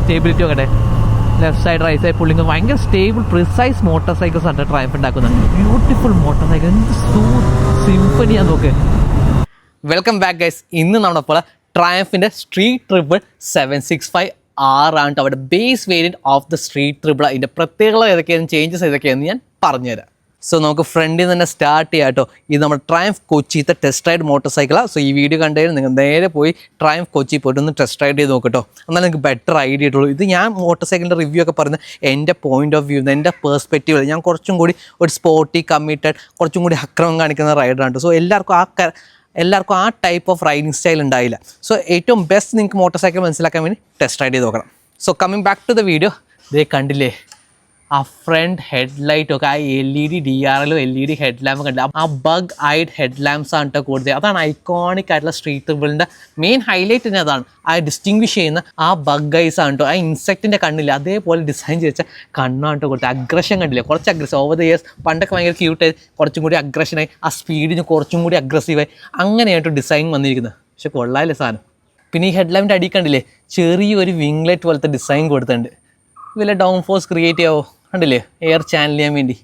Stability നോക്കട്ടെ, left side right side pulling ഭയങ്കര stable precise motorcycles ആണ് Triumph ഉണ്ടാക്കുന്നത്. ബ്യൂട്ടിഫുൾ മോട്ടോർ സൈക്കിൾ, എന്ത് സിംഫണിയാന്ന് നോക്ക്. Welcome back guys. ഇന്ന് നമ്മളപ്പോൾ ട്രയംഫിൻ്റെ സ്ട്രീറ്റ് ട്രിപ്പിൾ 765 R ആണ് അവിടെ base variant of the street Triple. അതിൻ്റെ പ്രത്യേകത ഏതൊക്കെയാണ്, ചേഞ്ചസ് ഏതൊക്കെയാണെന്ന് ഞാൻ പറഞ്ഞുതരാം. സോ നമുക്ക് ഫ്രണ്ടിൽ നിന്ന് തന്നെ സ്റ്റാർട്ട് ചെയ്യാം കേട്ടോ. ഇത് നമ്മുടെ ട്രയംഫ് കൊച്ചിത്തെ ടെസ്റ്റ് റൈഡ് മോട്ടോർ സൈക്കിളാണ്. സോ ഈ വീഡിയോ കണ്ടുകഴിഞ്ഞാൽ നിങ്ങൾ നേരെ പോയി ട്രയംഫ് കൊച്ചി പോയിട്ട് ഒന്ന് ടെസ്റ്റ് റൈഡ് ചെയ്ത് നോക്കട്ടോ. എന്നാലും നിങ്ങൾക്ക് ബെറ്റർ ഐഡിയ ആയിട്ടുള്ളൂ. ഇത് ഞാൻ മോട്ടോർ സൈക്കിളിൻ്റെ റിവ്യൂ ഒക്കെ പറയുന്നത് എൻ്റെ പോയിന്റ് ഓഫ് വ്യൂ, എൻ്റെ പെർസ്പെക്റ്റീവ്. ഞാൻ കുറച്ചും കൂടി ഒരു സ്പോർട്ടി കമ്മിറ്റഡ്, കുറച്ചും കൂടി അക്രമം കാണിക്കുന്ന റൈഡറാണ്. സോ എല്ലാവർക്കും ആ ടൈപ്പ് ഓഫ് റൈഡിങ് സ്റ്റൈൽ ഉണ്ടായില്ല. സോ ഏറ്റവും ബെസ്റ്റ് നിങ്ങൾക്ക് മോട്ടോർ സൈക്കിൾ മനസ്സിലാക്കാൻ വേണ്ടി ടെസ്റ്റ് റൈഡ് ചെയ്ത് നോക്കണം. So coming back to the video, ഇതേ കണ്ടില്ലേ ആ ഫ്രണ്ട് ഹെഡ്ലൈറ്റൊക്കെ, ആ LED DRL LED head lamp കണ്ടില്ല, ആ ബഗ് ഐഡ് ഹെഡ് ലാമ്പ്സ് ആണ് കേട്ടോ കൂടുതൽ. അതാണ് ഐക്കോണിക് ആയിട്ടുള്ള സ്ട്രീറ്റ് ട്രിപ്പിളിൻ്റെ മെയിൻ ഹൈലൈറ്റ് തന്നെ അതാണ്. ആ ഡിസ്റ്റിങ്വിഷ് ചെയ്യുന്ന ആ ബഗ് ഐസ് ആണ് കേട്ടോ. ആ ഇൻസെക്റ്റിൻ്റെ കണ്ണില്ല, അതേപോലെ ഡിസൈൻ ചെയ്ത കണ്ണാണ് കേട്ടോ കൊടുത്തത്. അഗ്രഷൻ കണ്ടില്ലേ, കുറച്ച് അഗ്രസീവ്. ഓവർ ദ ഇയേഴ്സ് പണ്ടൊക്കെ ഭയങ്കര ക്യൂട്ടായി, കുറച്ചും കൂടി അഗ്രഷനായി, ആ സ്പീഡിന് കുറച്ചും കൂടി അഗ്രസീവായി, അങ്ങനെയായിട്ട് ഡിസൈൻ വന്നിരിക്കുന്നത്. പക്ഷെ കൊള്ളാല്ലേ സാധനം. പിന്നെ ഈ ഹെഡ് ലാമ്പിൻ്റെ അടി കണ്ടില്ലേ, ചെറിയൊരു വിംഗ്ലെറ്റ് പോലത്തെ ഡിസൈൻ കൊടുത്തിട്ടുണ്ട്. വല്ല ഡൗൺ ഫോഴ്സ് ക്രിയേറ്റ് ചെയ്യാവോ, കണ്ടില്ലേ, എയർ ചാനൽ ചെയ്യാൻ വേണ്ടി.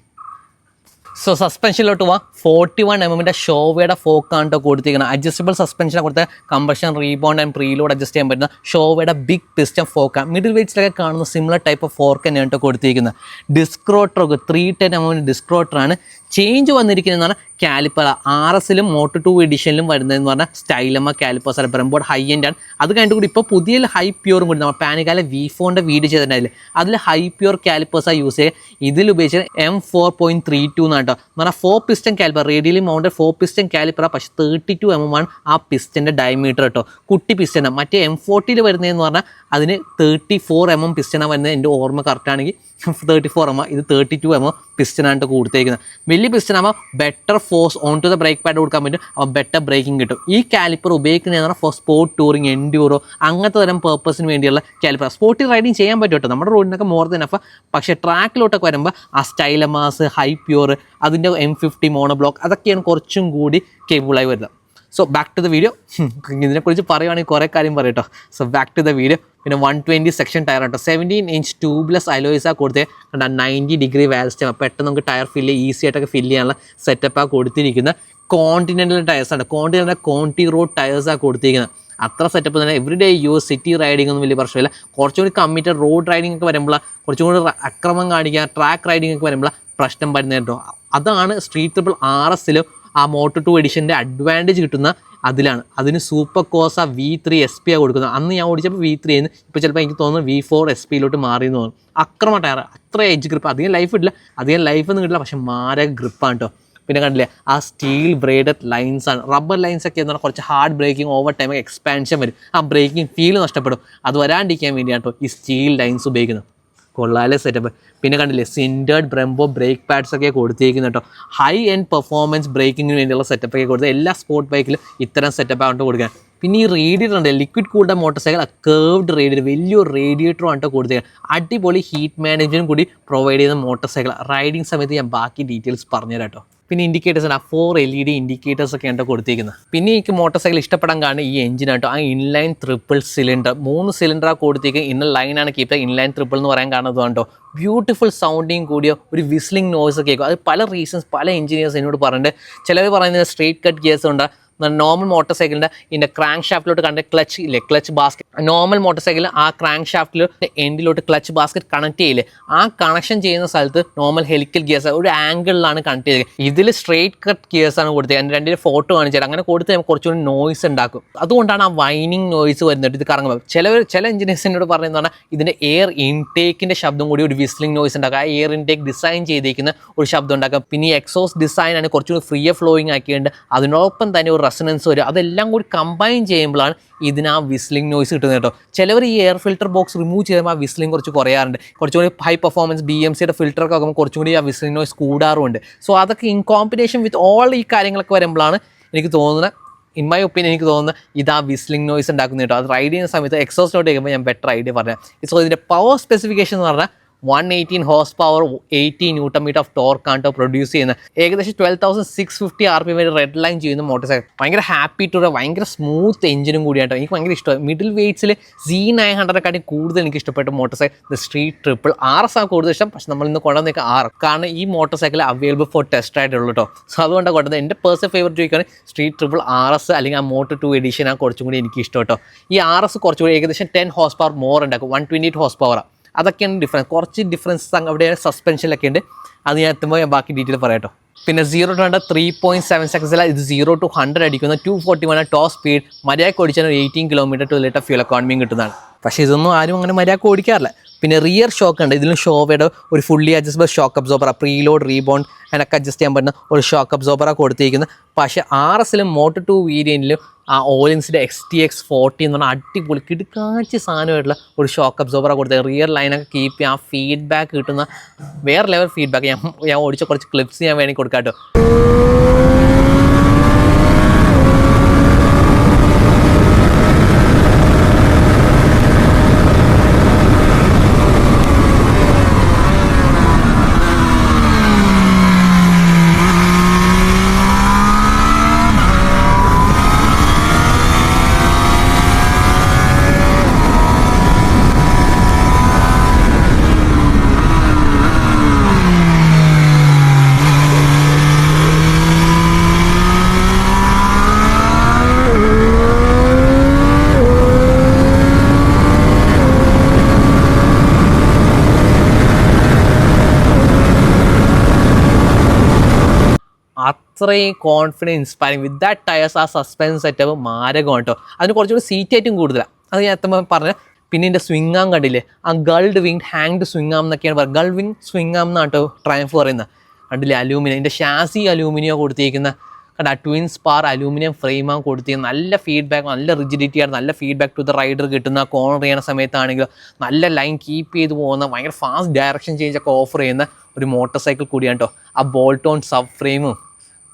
സോ സസ്പെൻഷനിലോട്ട് പോവാം. 41 mm ഷോവയുടെ ഫോക്കാണ് കേട്ടോ കൊടുത്തിരിക്കുന്നത്. അഡ്ജസ്റ്റബിൾ സസ്പെൻഷനാണ് കൊടുത്ത, compression rebound and preload adjust ചെയ്യാൻ പറ്റുന്ന ഷോവയുടെ ബിഗ് പിസ്റ്റൺ ഫോക്കാണ്. മിഡിൽ വെയ്റ്റ്സിലൊക്കെ കാണുന്ന സിമിലർ ടൈപ്പ് ഓഫ് ഫോർക്ക് തന്നെയാണ് കേട്ടോ കൊടുത്തിരിക്കുന്നത്. ഡിസ്ക് റോട്ടറൊക്കെ 310 mm ഡിസ്ക് റോട്ടറാണ്. ചേഞ്ച് വന്നിരിക്കുന്നതെന്ന് പറഞ്ഞാൽ കാലിപ്പർ RSലും Moto2 എഡിഷനിലും വരുന്നതെന്ന് പറഞ്ഞാൽ സ്റ്റൈലമ്മ കാലിപ്പേഴ്സ് ബ്രംബോർഡ് ഹൈ എൻഡ് ആണ്. അത് കഴിഞ്ഞിട്ട് കൂടി ഇപ്പോൾ പുതിയ ഹൈ പ്യൂറും കൂടി നമ്മൾ പാനിക്കാലെ V4ൻ്റെ വീഡിയോ ചെയ്തിട്ടുണ്ടായില്ലേ, അതിൽ ഹൈ പ്യൂർ കാലിപ്പേഴ്സാണ് യൂസ് ചെയ്യുക. ഇതിൽ ഉപയോഗിച്ചത് M4.32 എന്നാണ് കേട്ടോ. എന്ന് പറഞ്ഞാൽ 4 piston caliper, radially mounted 4 piston കാലിപ്പറാണ്. പക്ഷേ 32 mm ആണ് ആ പിസ്റ്റൻ്റെ ഡയമീറ്റർ കേട്ടോ. കുട്ടി പിസ്റ്റനാണ്. മറ്റേ M40 വരുന്നതെന്ന് പറഞ്ഞാൽ അതിന് 34 mm പിസ്റ്റനാണ് വരുന്നത്. എൻ്റെ ഓർമ്മ കറക്റ്റാണെങ്കിൽ 34 mm, ഇത് 32 mm പിസ്റ്റനായിട്ട് കൊടുത്തേക്കുന്നത്. വലിയ പിസ്റ്റനാകുമ്പോൾ better force on to the brake pad കൊടുക്കാൻ പറ്റും, അപ്പോൾ ബെറ്റർ ബ്രേക്കിംഗ് കിട്ടും. ഈ കാലിപ്പർ ഉപയോഗിക്കുന്നതെന്ന് പറഞ്ഞാൽ ഫോർ സ്പോർട്ട് ടൂറിങ്, എൻഡ്യൂറോ അങ്ങനത്തെ തരം പേർപ്പസിന് വേണ്ടിയുള്ള കാലിപ്പർ. സ്പോർട്ടി റൈഡിങ് ചെയ്യാൻ പറ്റും കേട്ടോ, നമ്മുടെ റോഡിനൊക്കെ മോർ ദൻ എഫ്. പക്ഷേ ട്രാക്കിലോട്ടൊക്കെ വരുമ്പോൾ ആ സ്റ്റൈലമാസ്, ഹൈ പ്യൂർ, അതിൻ്റെ M50 മോണോബ്ലോക്ക് അതൊക്കെയാണ് കുറച്ചും കൂടി കേബിളായി വരുന്നത്. So back to the video. ഇതിനെക്കുറിച്ച് പറയുവാണെങ്കിൽ കുറേ കാര്യം പറയും കേട്ടോ. So back to the video. പിന്നെ 120 സെക്ഷൻ ടയർ കേട്ടോ. 17 ഇഞ്ച് ട്യൂബ്ലെസ് അലോയ്സാണ് കൊടുത്തത്. കണ്ട 90 ഡിഗ്രി വാൽസ്റ്റം, പെട്ടെന്ന് നമുക്ക് ടയർ ഫില്ല് ഈസി ആയിട്ടൊക്കെ ഫില്ല് ചെയ്യാനുള്ള സെറ്റപ്പാണ് കൊടുത്തിരിക്കുന്നത്. കോണ്ടിനെൻ്റൽ ടയേഴ്സാണ്, കോണ്ടിനെൻ്റൽ കോണ്ടി റോഡ് ടയേഴ്സാണ് കൊടുത്തിരിക്കുന്നത്. അത്ര സെറ്റപ്പ് തന്നെ. Every day use, city riding ഒന്നും വലിയ പ്രശ്നമില്ല. കുറച്ചും കൂടി കമ്മിറ്റഡ് റോഡ് റൈഡിംഗ് ഒക്കെ വരുമ്പോൾ, കുറച്ചും കൂടി അക്രമം കാണിക്കുക, ട്രാക്ക് റൈഡിംഗ് ഒക്കെ വരുമ്പോൾ പ്രശ്നം വരുന്നത് കേട്ടോ. അതാണ് സ്ട്രീറ്റ് ട്രിപ്പിൾ RSലും ആ Moto2 എഡിഷൻ്റെ അഡ്വാൻറ്റേജ് കിട്ടുന്ന അതിലാണ്. അതിന് സൂപ്പർ കോസ V3 SP കൊടുക്കുന്നത്. അന്ന് ഞാൻ ഓടിച്ചപ്പോൾ V3 ആയിരുന്നു, ഇപ്പോൾ ചിലപ്പോൾ എനിക്ക് തോന്നുന്നു V4 SP മാറിയെന്ന് തോന്നുന്നു. അക്രമ ടയർ, അത്ര എഡ്ജ് ഗ്രിപ്പ്, അധികം ലൈഫ് ഇല്ല, അധികം ലൈഫൊന്നും കിട്ടില്ല, പക്ഷെ മാരക ഗ്രിപ്പാണ് കേട്ടോ. പിന്നെ കണ്ടില്ലേ ആ സ്റ്റീൽ ബ്രേഡഡ് ലൈൻസ് ആണ്. റബ്ബർ ലൈൻസ് ഒക്കെ എന്ന് പറഞ്ഞാൽ കുറച്ച് hard braking, over time expansion വരും, ആ ബ്രേക്കിംഗ് ഫീൽ നഷ്ടപ്പെടും. അത് വരാണ്ടിരിക്കാൻ വേണ്ടിയാണ് കേട്ടോ ഈ സ്റ്റീൽ ലൈൻസ് ഉപയോഗിക്കുന്നത്. കൊള്ളാലെ സെറ്റപ്പ്. പിന്നെ കണ്ടില്ലേ സിൻഡേർഡ് ബ്രംബോ ബ്രേക്ക് പാഡ്സ് ഒക്കെ കൊടുത്തിരിക്കുന്നു കേട്ടോ. ഹൈ എൻഡ് പെർഫോമൻസ് ബ്രേക്കിങ്ങിന് വേണ്ടിയുള്ള സെറ്റപ്പ് ഒക്കെ കൊടുത്തത്. എല്ലാ സ്പോർട്ട് ബൈക്കിലും ഇത്തരം സെറ്റപ്പ് ആണ് കൊടുക്കുക. പിന്നെ ഈ റേഡിയേറ്റർ ഉണ്ട്, liquid cooled motor cycle, curved radiator, വലിയൊരു റേഡിയേറ്ററും ആണ് കൊടുത്തത്. അടിപൊളി ഹീറ്റ് മാനേജ്മെൻറ്റും കൂടി പ്രൊവൈഡ് ചെയ്യുന്ന മോട്ടോർ സൈക്കിൾ. റൈഡിങ് സമയത്ത് ഞാൻ ബാക്കി ഡീറ്റെയിൽസ് പറഞ്ഞുതരാം കേട്ടോ. പിന്നെ ഇൻഡിക്കേറ്റേഴ്സ് ആണ്, 4 LED ഇൻഡിക്കേറ്റേഴ്സ് ഒക്കെ ആണ് കൊടുത്തിരിക്കുന്നത്. പിന്നെ എനിക്ക് മോട്ടോർ സൈക്കിൾ ഇഷ്ടപ്പെടാൻ കാരണം ഈ എഞ്ചിനാട്ടോ. ആ ഇൻലൈൻ ട്രിപ്പിൾ സിലിണ്ടർ, 3 സിലിണ്ടറാണ് കൊടുത്തിരിക്കുക. ഇന്നർ ലൈനാണ് കീപ്പ്, ഇൻലൈൻ ട്രിപ്പിൾ എന്ന് പറയാൻ കാരണം അതുകൊണ്ടോ ബ്യൂട്ടിഫുൾ സൗണ്ടിങ് കൂടിയ ഒരു വിസ്ലിംഗ് നോയ്സ് കേൾക്കും. അത് പല റീസൺസ്, പല എഞ്ചിനീയേഴ്സ് എന്നോട് പറഞ്ഞിട്ട്. ചിലർ പറയുന്നത് സ്ട്രേറ്റ് കട്ട് ഗിയേഴ്സ് ഉണ്ട്. നോർമൽ മോട്ടോർ സൈക്കിളിൻ്റെ ഇതിൻ്റെ ക്രാങ്ക് ഷാഫ്റ്റിലോട്ട് കണ്ട ക്ലച്ച് ഇല്ലേ, ക്ലച്ച് ബാസ്കറ്റ്, നോർമൽ മോട്ടോർ സൈക്കിളിൽ ആ ക്രാങ്ക് ഷാഫ്റ്റിൽ എൻഡിലോട്ട് ക്ലച്ച് ബാസ്കറ്റ് കണക്ട് ചെയ്യില്ലേ, ആ കണക്ഷൻ ചെയ്യുന്ന സ്ഥലത്ത് നോർമൽ ഹെലിക്കൽ ഗിയേഴ്സ് ഒരു ആംഗിളിലാണ് കണക്ട് ചെയ്തത്. ഇതിൽ സ്ട്രേറ്റ് കട്ട് ഗിയേഴ്സാണ് കൊടുത്തത്. എൻ്റെ രണ്ടിൻ്റെ ഫോട്ടോ കാണിച്ചാൽ അങ്ങനെ കൊടുത്ത് കുറച്ചുകൂടി നോയ്സ് ഉണ്ടാക്കും. അതുകൊണ്ടാണ് ആ വൈനിങ് നോയ്സ് വരുന്നത് ഇത് കറങ്ങുമ്പോൾ. ചില എഞ്ചിനീയേഴ്സ് എന്നോട് പറഞ്ഞതെന്ന് പറഞ്ഞാൽ ഇതിൻ്റെ എയർ ഇൻടേക്കിൻ്റെ ശബ്ദം കൂടി ഒരു വിസ്ലിംഗ് നോയ്സ് ഉണ്ടാക്കുക. ആ എയർ ഇൻടേക്ക് ഡിസൈൻ ചെയ്തിരിക്കുന്ന ഒരു ശബ്ദം ഉണ്ടാക്കുക. പിന്നെ ഈ എക്സോസ് ഡിസൈനാണ് കുറച്ചുകൂടി ഫ്രീ ഫ്ലോയിങ് ആക്കിയിട്ട് അതിനോടൊപ്പം തന്നെ ഒരു റെസൊണൻസ് വരും. അതെല്ലാം കൂടി കമ്പൈൻ ചെയ്യുമ്പോഴാണ് ഇതിന് ആ വിസ്ലിംഗ് നോയ്സ് കിട്ടുന്നത് കേട്ടോ. ചിലവർ ഈ എയർ ഫിൽറ്റർ ബോക്സ് റിമൂവ് ചെയ്യുമ്പോൾ ആ വിസ്ലിംഗ് കുറച്ച് കുറയാറുണ്ട്. കുറച്ചുകൂടി ഹൈ പെർഫോമൻസ് BMCയുടെ ഫിൽറ്ററൊക്കെ ആകുമ്പോൾ കുറച്ചും കൂടി ആ വിസ്ലിംഗ് നോയ്സ് കൂടാറുണ്ട്. സോ അതൊക്കെ ഇൻ കോമ്പിനേഷൻ വിത്ത് ഓൾ ഈ കാര്യങ്ങളൊക്കെ വരുമ്പോഴാണ് എനിക്ക് തോന്നുന്നത്, ഇൻ മൈ ഒപ്പീനിയൻ എനിക്ക് തോന്നുന്നത് ഇത് ആ വിസ്ലിംഗ് നോയ്സ് ഉണ്ടാക്കുന്നത് കേട്ടോ. അത് റൈഡ് ചെയ്യുന്ന സമയത്ത് എക്സോസിലോട്ട് കേൾക്കുമ്പോൾ ഞാൻ ബെറ്റർ ഐഡിയ പറഞ്ഞത്. സോ ഇതിൻ്റെ പവർ സ്പെസിഫിക്കേഷൻ എന്ന് പറഞ്ഞാൽ 118 horsepower 80 newton metre of ടോർക്കാണ് പ്രൊഡ്യൂസ് ചെയ്യുന്നത്. ഏകദേശം 12,650 RPM വരെ റെഡ് ലൈൻ ചെയ്യുന്ന മോട്ടോർ സൈക്കിൾ. ഭയങ്കര ഹാപ്പി ടു ഭയങ്കര സ്മൂത്ത് എഞ്ചിനും കൂടിയാട്ടോ. എനിക്ക് ഭയങ്കര ഇഷ്ടമായി. മിഡിൽ വെയ്റ്റ്സിൽ Z900നെക്കാട്ടി കൂടുതൽ എനിക്ക് ഇഷ്ടപ്പെട്ട motorcycle street triple RS ആണ് കൂടുതൽ ഇഷ്ടം. പക്ഷെ നമ്മൾ ഇന്ന് കൊണ്ടുവന്നേക്ക് R, കാരണം ഈ motor cycle available for test ആയിട്ടുള്ളൂ കേട്ടോ. സോ അതുകൊണ്ടാണ് കൊണ്ടുവന്നത്. എൻ്റെ പേഴ്സണൽ ഫേവറേറ്റ് ചോദിക്കുകയാണ് സ്ട്രീറ്റ് ട്രിപ്പിൾ RS അല്ലെങ്കിൽ ആ മോട്ടോ 2 എഡിഷൻ ആണ് കുറച്ചും കൂടി എനിക്ക് ഇഷ്ടം കേട്ടോ. ഈ RS കുറച്ചുകൂടി ഏകദേശം 10 ഹോഴ്സ് പവർ മോർ ഉണ്ടാക്കും. 128 ഹോഴ്സ് പവറാണ്. അതൊക്കെയാണ് ഡിഫറൻസ്. കുറച്ച് ഡിഫറൻസ് അവിടെ സസ്പെൻഷനിലൊക്കെ ഉണ്ട്. അത് ഞാൻ എത്തുമ്പോൾ ഞാൻ ബാക്കി ഡീറ്റെയിൽ പറയാം കേട്ടോ. പിന്നെ 0 to 100 3.7 സെക്കൻഡ്സിലാണ്. ഇത് 0 to 100 അടിക്കുന്ന 241 ടോപ്പ് സ്പീഡ്. മര്യാദയ്ക്ക് ഓടിച്ചാൽ 18 കിലോമീറ്റർ ടു ലിറ്റർ ഫ്യൂൽ എക്കോണമിയും കിട്ടുന്നതാണ്. പക്ഷേ ഇതൊന്നും ആരും അങ്ങനെ മര്യാദയ്ക്ക് ഓടിക്കാറില്ല. പിന്നെ റിയർ ഷോക്ക് ഉണ്ട്. ഇതിലും ഷോവയുടെ ഒരു ഫുള്ളി അഡ്ജസ്റ്റബിൾ ഷോക്ക് അബ്സോർബറാണ്. പ്രീലോഡ് റീബൗണ്ട് അതിനൊക്കെ അഡ്ജസ്റ്റ് ചെയ്യാൻ പറ്റുന്ന ഒരു ഷോക്ക് അബ്സോർബറാണ് കൊടുത്തിരിക്കുന്നത്. പക്ഷേ RSലും മോട്ടോ 2 വേരിയൻറ്റിലും ആ ഓലിൻസിൻ്റെ XTX40 എന്ന് പറഞ്ഞാൽ അടിപൊളി കിടുക്കാച്ചി സാധനമായിട്ടുള്ള ഒരു ഷോക്ക് അബ്സോർബറാണ് കൊടുത്തത്. റിയർ ലൈനൊക്കെ കീപ്പ് ചെയ്യാൻ ഫീഡ്ബാക്ക് കിട്ടുന്ന വേറെ ലെവൽ ഫീഡ്ബാക്ക്. ഞാൻ ഓടിച്ച കുറച്ച് ക്ലിപ്സ് ഞാൻ വേണമെങ്കിൽ കൊടുക്കാം കേട്ടോ. അത്രയും confidence inspiring with that tyres. ആ സസ്പെൻസ് സെറ്റപ്പ് മാരകമാണ് കേട്ടോ. അതിന് കുറച്ചുകൂടി സീറ്റ് ആയിട്ടും കൂടുതലാണ്. അത് ഞാൻ എത്തുമ്പോൾ പറഞ്ഞത്. പിന്നെ എൻ്റെ സ്വിംഗ് ആം കണ്ടില്ലേ, ആ ഗൾഡ് വിങ് ഹാങ്ഡ് സ്വിംഗ് ആം എന്നൊക്കെയാണ് പറയുന്നത്. ഗൾഡ് വിങ് സ്വിംഗ് ആം എന്നാണ് കേട്ടോ ട്രയംഫ് പറയുന്നത്. കണ്ടില്ലേ അലൂമിനിയം, എൻ്റെ ഷാസി അലൂമിനിയം കൊടുത്തിരിക്കുന്ന കണ്ട ട്വിൻ സ്പാർ അലൂമിനിയം ഫ്രെയിമാണ് കൊടുത്തിരിക്കുന്നത്. നല്ല ഫീഡ്ബാക്ക്, നല്ല റിജിഡിറ്റിയാണ്, നല്ല ഫീഡ്ബാക്ക് ടു ദ റൈഡർ കിട്ടുന്ന. കോർണർ ചെയ്യുന്ന സമയത്താണെങ്കിലും നല്ല ലൈൻ കീപ്പ് ചെയ്ത് പോകുന്ന, ഭയങ്കര ഫാസ്റ്റ് ഡയറക്ഷൻ ചേഞ്ച് ഒക്കെ ഓഫർ ചെയ്യുന്ന ഒരു മോട്ടോർ സൈക്കിൾ കൂടിയാണ് കേട്ടോ. ആ ബോൾട്ടോൺ സബ് ഫ്രെയിമും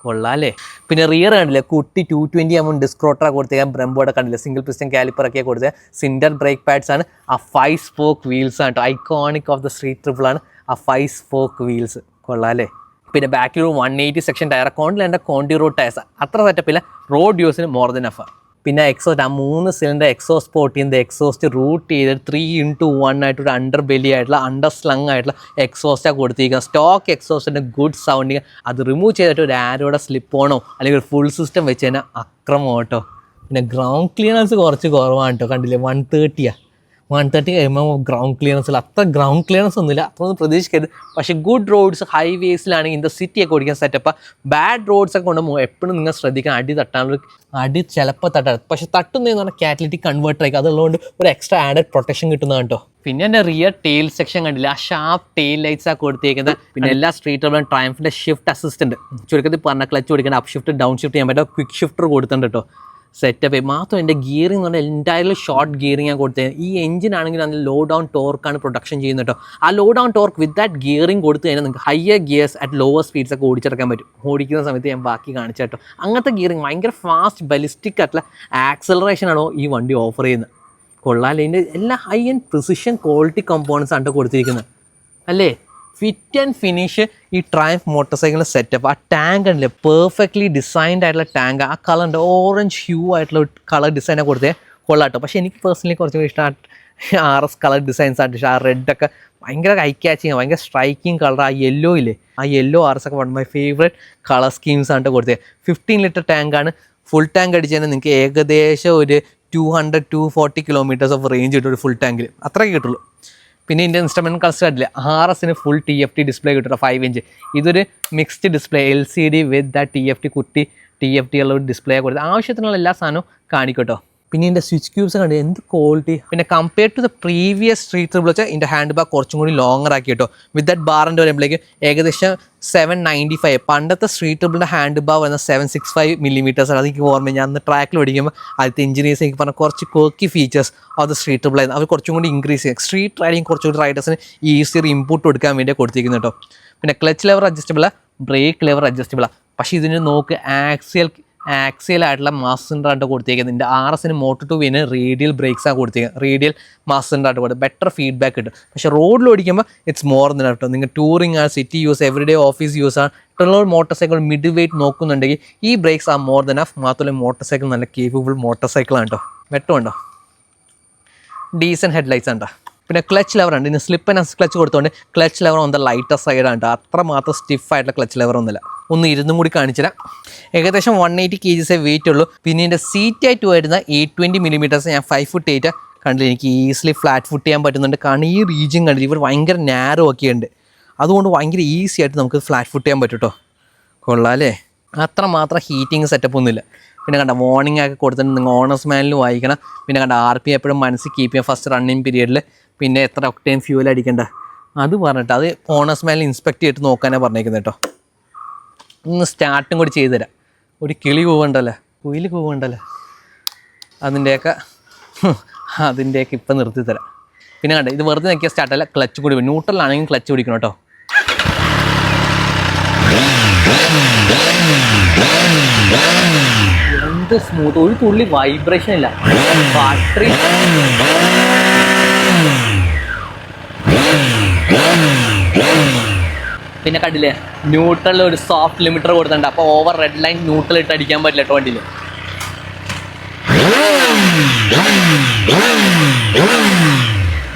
കൊള്ളാല്ലേ. പിന്നെ റിയർ കണ്ടില്ലേ, കുട്ടി 220 ഡിസ്ക് റോട്ടറാണ് കൊടുത്തേക്കാൻ. ബ്രംബോടെ കണ്ടില്ലേ, സിംഗിൾ പിസ്റ്റൻ കാലിപ്പറൊക്കെ കൊടുത്തത്. സിൻഡർ ബ്രേക്ക് പാഡ്സ് ആണ്. ആ 5 സ്പോക്ക് വീൽസ് ആണ് കേട്ടോ. Iconic of the street triple ആണ് ആ 5 സ്പോക്ക് വീൽസ്. കൊള്ളാല്ലേ. പിന്നെ ബാക്കിൽ ഒരു 180 സെക്ഷൻ ടയർ. കോണ്ടിൽ എൻ്റെ കോണ്ടി റോഡ് ടയർസ് അത്ര സെറ്റപ്പില്ല. റോഡ് യൂസിന് മോർ ദൻ എഫ്. പിന്നെ എക്സോസ്റ്റ്, ആ 3 സിലിണ്ടർ എക്സോസ്റ്റ് പോർട്ട് ചെയ്യുന്നത് എക്സോസ്റ്റ് റൂട്ട് ചെയ്ത് 3x1 ആയിട്ടൊരു അണ്ടർ ബെലി ആയിട്ടുള്ള അണ്ടർ സ്ലങ് ആയിട്ടുള്ള എക്സോസ്റ്റാണ് കൊടുത്തിരിക്കുന്നത്. സ്റ്റോക്ക് എക്സോസ്റ്റിൻ്റെ ഗുഡ് സൗണ്ടിങ്. അത് റിമൂവ് ചെയ്തിട്ട് ഒരു ആരോടെ സ്ലിപ്പ് ഓണോ അല്ലെങ്കിൽ ഒരു ഫുൾ സിസ്റ്റം വെച്ച് കഴിഞ്ഞാൽ അക്രമം കേട്ടോ. പിന്നെ ഗ്രൗണ്ട് ക്ലിയറൻസ് കുറച്ച് കുറവാണ് കേട്ടോ. കണ്ടില്ലേ 130 കഴിയുമ്പോൾ ഗ്രൗണ്ട് ക്ലിയറൻസിൽ അത്ര ഗ്രൗണ്ട് ക്ലിയറൻസ് ഒന്നുമില്ല. അത്രയൊന്നും പ്രതീക്ഷിക്കരുത്. പക്ഷേ ഗുഡ് റോഡ്സ് ഹൈവേസിലാണെങ്കിൽ ഇൻ സിറ്റിയൊക്കെ ഓടിക്കാൻ സെറ്റപ്പ്. ബാഡ് റോഡ്സൊക്കെ കൊണ്ട് എപ്പോഴും നിങ്ങൾ ശ്രദ്ധിക്കാൻ. അടി ചിലപ്പോൾ തട്ടാറ്. പക്ഷേ തട്ടുന്നതെന്ന് പറഞ്ഞാൽ കാറ്റലിറ്റിക് കൺവേർട്ടർ ആയിരിക്കും. അതുള്ളതുകൊണ്ട് ഒരു എക്സ്ട്രാ ആഡഡ് പ്രൊട്ടക്ഷൻ കിട്ടുന്നതാണ് കേട്ടോ. പിന്നെ എൻ്റെ റിയർ ടെയിൽ സെക്ഷൻ കണ്ടില്ല, ആ ഷാർപ്പ് ടെയിൽ ലൈറ്റ്സ് ആണ് കൊടുത്തേക്കുന്നത്. പിന്നെ എല്ലാ സ്ട്രീറ്റുകളും ട്രയംഫിൻ്റെ ഷിഫ്റ്റ് അസിസ്റ്റൻറ്റ്, ചുരുക്കത്തിൽ പറഞ്ഞാൽ ക്ലച്ച് കൊടുക്കേണ്ട അപ്പ് ഷിഫ്റ്റ് ഡൗൺ ഷിഫ്റ്റ് ചെയ്യാൻ പറ്റും. ക്വിക്ക് ഷിഫ്റ്റർ കൊടുത്തിട്ടുണ്ട് കേട്ടോ. സെറ്റപ്പ് മാത്രം. എൻ്റെ ഗിയറിംഗ് എന്ന് പറഞ്ഞാൽ എൻറ്റയർലി ഷോർട്ട് ഗിയറിംഗ് ആണ് കൊടുത്തത്. ഈ എഞ്ചിനാണെങ്കിൽ അതിൽ ലോ ഡൗൺ ടോർക്കാണ് പ്രൊഡക്ഷൻ ചെയ്യുന്നത് കേട്ടോ. ആ low down torque with that gearing കൊടുത്തു കഴിഞ്ഞാൽ നിങ്ങൾക്ക് higher gears at lower speeds ഒക്കെ ഓടിച്ചെടുക്കാൻ പറ്റും. ഓടിക്കുന്ന സമയത്ത് ഞാൻ ബാക്കി കാണിച്ചു കേട്ടോ. അങ്ങനത്തെ ഗിയറിംഗ് ഭയങ്കര ഫാസ്റ്റ് ബലിസ്റ്റിക് ആയിട്ടുള്ള ആക്സലറേഷൻ ആണോ ഈ വണ്ടി ഓഫർ ചെയ്യുന്നത്. കൊള്ളാല്ലേ. ഇതിൻ്റെ എല്ലാ high and precision quality components ആണ് കൊടുത്തിരിക്കുന്നത് അല്ലേ. ഫിറ്റ് ആൻഡ് ഫിനിഷ് ഈ ട്രയംഫ് മോട്ടോർ സൈക്കിളിൻ്റെ സെറ്റപ്പ്. ആ ടാങ്ക് ഉണ്ടല്ലേ, പെർഫെക്റ്റ്ലി ഡിസൈൻഡ് ആയിട്ടുള്ള ടാങ്ക്. ആ കളറിൻ്റെ ഓറഞ്ച് ഹ്യൂ ആയിട്ടുള്ള കളർ ഡിസൈനാണ് കൊടുത്തത്. കൊള്ളാട്ടോ. പക്ഷേ എനിക്ക് പേഴ്സണലി കുറച്ചും കൂടി ഇഷ്ടം RS കളർ ഡിസൈൻസ് ആണ്. പക്ഷേ ആ റെഡൊക്കെ ഭയങ്കര ഐ ക്യാച്ചിങ്, ഭയങ്കര സ്ട്രൈക്കിങ് കളർ. ആ യെല്ലോ ഇല്ലേ, ആ യെല്ലോ RS ഒക്കെ one my favourite colour schemes ആണ് കൊടുത്തത്. 15 ലിറ്റർ ടാങ്കാണ്. ഫുൾ ടാങ്ക് അടിച്ച് കഴിഞ്ഞാൽ നിങ്ങൾക്ക് ഏകദേശം ഒരു 200-240 കിലോമീറ്റേഴ്സ് ഓഫ് റേഞ്ച് കിട്ടും ഒരു ഫുൾ ടാങ്കിൽ. അത്രയൊക്കെ കിട്ടുള്ളൂ. പിന്നെ ഇതിൻ്റെ ഇൻസ്ട്രുമെൻറ്റ് കൺസിഡർ RSന് ഫുൾ TFT ഡിസ്പ്ലേ കിട്ടും 5 ഇഞ്ച്. ഇതൊരു mixed display LCD with the TFT കുട്ടി TFT ഉള്ള ഒരു ഡിസ്പ്ലേ കൊടുത്ത് ആവശ്യത്തിനുള്ള എല്ലാ സാധനവും കാണിക്കട്ടോ. പിന്നെ ഇതിൻ്റെ സ്വിച്ച് ക്യൂബ്സ് കണ്ട് എന്ത് ക്വാളിറ്റി. പിന്നെ compared to the previous Street Triple വെച്ചാൽ ഇതിൻ്റെ ഹാൻഡ് ബാഗ് കുറച്ചും കൂടി ലോങ്ങർ ആക്കി കേട്ടോ. വിത്ത് ദാറ്റ് ബാറിൻ്റെ വരുമ്പോഴേക്കും ഏകദേശം 795. പണ്ടത്തെ സ്ട്രീറ്റ് ട്രിപ്പിളിൻ്റെ ഹാൻഡ് ബാഗ് വരുന്ന 765 മില്ലിമീറ്റേഴ്സ് ആണ്. അതെനിക്ക് ഓർമ്മ. ഞാൻ അന്ന് ട്രാക്കിൽ ഓടിക്കുമ്പോൾ ആദ്യത്തെ എഞ്ചിനീയേഴ്സ് എനിക്ക് പറഞ്ഞ കുറച്ച് കോക്കി ഫീച്ചേഴ്സ് അത് സ്ട്രീറ്റ് ട്രിപ്പിൾ ആയിരുന്നു. അവർ കുറച്ചും കൂടി ഇൻക്രീസ് ചെയ്യും. സ്ട്രീറ്റ് റൈഡിങ് കുറച്ചുകൂടി റൈഡേഴ്സിന് ഈസിയർ ഇൻപുട്ട് കൊടുക്കാൻ വേണ്ടി കൊടുത്തിരിക്കുന്നു കേട്ടോ. പിന്നെ ക്ലച്ച് ലെവർ അഡ്ജസ്റ്റബിളാണ്, ബ്രേക്ക് ലെവർ അഡ്ജസ്റ്റബിളാണ്. പക്ഷേ ഇതിന് നോക്ക് ആക്സിയലായിട്ടുള്ള മാസ് സെൻറ്ററായിട്ട് കൊടുത്തേക്കുന്നത്. ഇതിൻ്റെ RSന് Moto2 റേഡിയൽ ബ്രേക്സാണ് കൊടുത്തേക്കുന്നത്. റേഡിയൽ മാസ് സെൻറ്ററായിട്ട് കൊടുത്ത് ബെറ്റർ ഫീഡ്ബാക്ക് കിട്ടും. പക്ഷേ റോഡിൽ ഓടിക്കുമ്പോൾ ഇറ്റ്സ് മോർ ദൻ കേട്ടോ. നിങ്ങൾ ടൂറിങ് ആണ്, city use, everyday office use ആണ്, മോട്ടോർ സൈക്കിൾ മിഡ് വെയിറ്റ് നോക്കുന്നുണ്ടെങ്കിൽ ഈ ബ്രേക്സ് ആർ മോർ ദൻ മാത്രമല്ല മോട്ടോർ സൈക്കിൾ നല്ല കേപ്പബിൾ മോട്ടോർ സൈക്കിളാണ് കേട്ടോ. വെട്ടമുണ്ടോ, ഡീസൻറ്റ് ഹെഡ്ലൈറ്റ്സ് ഉണ്ടോ. പിന്നെ ക്ലച്ച് ലെവർ ഉണ്ട്. ഇനി സ്ലിപ്പ് ആൻഡ് ക്ലച്ച് കൊടുത്തോണ്ട് clutch lever on the lighter സൈഡാണ് കേട്ടോ. അത്രമാത്രം സ്റ്റിഫായിട്ടുള്ള ക്ലച്ച് ലെവർ ഒന്നുമില്ല. ഒന്ന് ഇരുന്നും കൂടി കാണിച്ചില്ല. ഏകദേശം 180 kg വെയിറ്റ് ഉള്ളൂ. പിന്നെ ഇതിൻ്റെ സീറ്റായിട്ട് വരുന്ന 820 mm ഞാൻ 5'8" കണ്ടില്ല. എനിക്ക് ഈസിലി ഫ്ലാറ്റ് ഫുട്ട് ചെയ്യാൻ പറ്റുന്നുണ്ട്. കാരണം ഈ റീജിയൻ കണ്ടില്ല, ഇവർ ഭയങ്കര നാരോ ഒക്കെ ഉണ്ട്. അതുകൊണ്ട് ഭയങ്കര ഈസി ആയിട്ട് നമുക്ക് ഫ്ലാറ്റ് ഫുട്ട് ചെയ്യാൻ പറ്റും കേട്ടോ. കൊള്ളാം അല്ലേ. അത്രമാത്രം ഹീറ്റിംഗ് സെറ്റപ്പ് ഒന്നുമില്ല. പിന്നെ കണ്ട വാർണിംഗ് ഒക്കെ കൊടുത്തിട്ട് നിങ്ങൾ ഓണേഴ്സ് മാനുവൽ വായിക്കണം. പിന്നെ കണ്ട RPM എപ്പോഴും മനസ്സിൽ കീപ്പ് ചെയ്യാം ഫസ്റ്റ് റണ്ണിങ് പീരീഡിൽ. പിന്നെ എത്ര ഒക്ടേൻ ഫ്യൂൽ അടിക്കേണ്ട അത് പറഞ്ഞിട്ട് അത് ഓണേഴ്സ് മാനുവൽ ഇൻസ്പെക്ട് ചെയ്തിട്ട് നോക്കാനാണ് പറഞ്ഞേക്കുന്നത് കേട്ടോ. ഒന്ന് സ്റ്റാർട്ടും കൂടി ചെയ്തു തരാം. ഒരു കിളി കൂവണ്ടല്ലോ, കുയിൽ കൂവണ്ടല്ലോ, അതിൻ്റെയൊക്കെ ഇപ്പം നിർത്തി തരാം. പിന്നെ കണ്ട ഇത് വെറുതെ നോക്കിയാൽ സ്റ്റാർട്ടല്ല, ക്ലച്ച് കൂടി ന്യൂട്രലാണെങ്കിൽ ക്ലച്ച് പിടിക്കണം കേട്ടോ. എന്ത് സ്മൂത്ത്, ഒരു തുള്ളി വൈബ്രേഷൻ ഇല്ല. ബാറ്ററി പിന്നെ കണ്ടില്ലേ ന്യൂട്രലിൽ ഒരു സോഫ്റ്റ് ലിമിറ്റർ കൊടുത്തിട്ടുണ്ട്. അപ്പോൾ ഓവർ റെഡ് ലൈൻ ന്യൂട്രൽ ഇട്ട് അടിക്കാൻ പറ്റില്ല കേട്ടോ വണ്ടിയിൽ.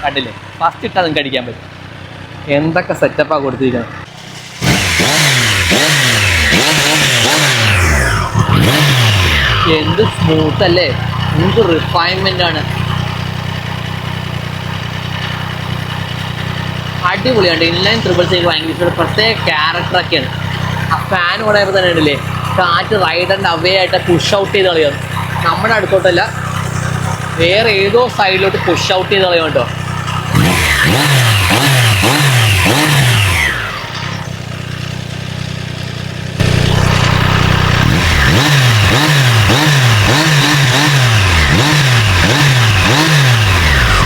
കണ്ടില്ലേ ഫസ്റ്റ് ഇട്ടാൽ നിങ്ങൾക്ക് അടിക്കാൻ പറ്റും. എന്തൊക്കെ സെറ്റപ്പാണ് കൊടുത്തിരിക്കുന്നത്. എന്ത് സ്മൂത്ത് അല്ലേ, എന്ത് റിഫൈൻമെൻ്റ് ആണ്. അടിപൊളിയുണ്ട്. ഇൻലൈൻ ട്രിപ്പിൾ സൈക്കിൾ ഭയങ്കര പ്രത്യേക ക്യാരക്ടറൊക്കെയാണ്. ആ ഫാൻ ഉടയപ്പോൾ തന്നെ ഉണ്ടല്ലേ, കാറ്റ് റൈഡറിൻ്റെ അവേ ആയിട്ട് പുഷ് ഔട്ട് ചെയ്ത് കളയും. നമ്മുടെ അടുത്തോട്ടല്ല, വേറെ ഏതോ സൈഡിലോട്ട് പുഷ് ഔട്ട് ചെയ്ത് കളയും കേട്ടോ.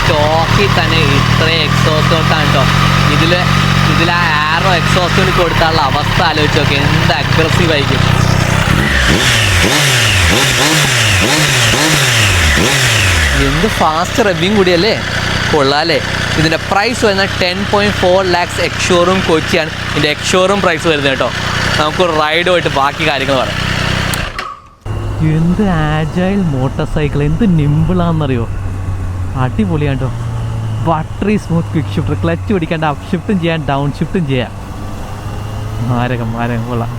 സ്റ്റോക്കിൽ തന്നെ ഇത്രയും എക്സോസ്റ്റോട്ടാണ് കേട്ടോ. ഇതിൽ ആ ആരോ എക്സോസ്റ്റോട്ട് കൊടുത്താലുള്ള അവസ്ഥ ആലോചിച്ച് നോക്കി, എന്ത് അഗ്രസീവ് ആയിരിക്കും. എന്ത് ഫാസ്റ്റ് റബ്ബിങ് കൂടിയല്ലേ, കൊള്ളാല്ലേ. ഇതിൻ്റെ പ്രൈസ് വരുന്നത് 10.4 lakhs എക്സ്ഷോറൂം കൊച്ചിയാണ് ഇതിൻ്റെ എക്സ്ഷോറൂം പ്രൈസ് വരുന്നത് കേട്ടോ. നമുക്ക് റൈഡ് പോയിട്ട് ബാക്കി കാര്യങ്ങൾ പറയാം. എന്ത് ആജൈൽ മോട്ടോർ സൈക്കിൾ, എന്ത് നിമ്പിളാണെന്നറിയോ, അടിപൊളിയാണ് കേട്ടോ. Buttery smooth quick shifter, clutch പിടിക്കാണ്ട് അപ്പ് ഷിഫ്റ്റും ചെയ്യാം ഡൗൺ ഷിഫ്റ്റും ചെയ്യാം. മാരകം കൊള്ളാം.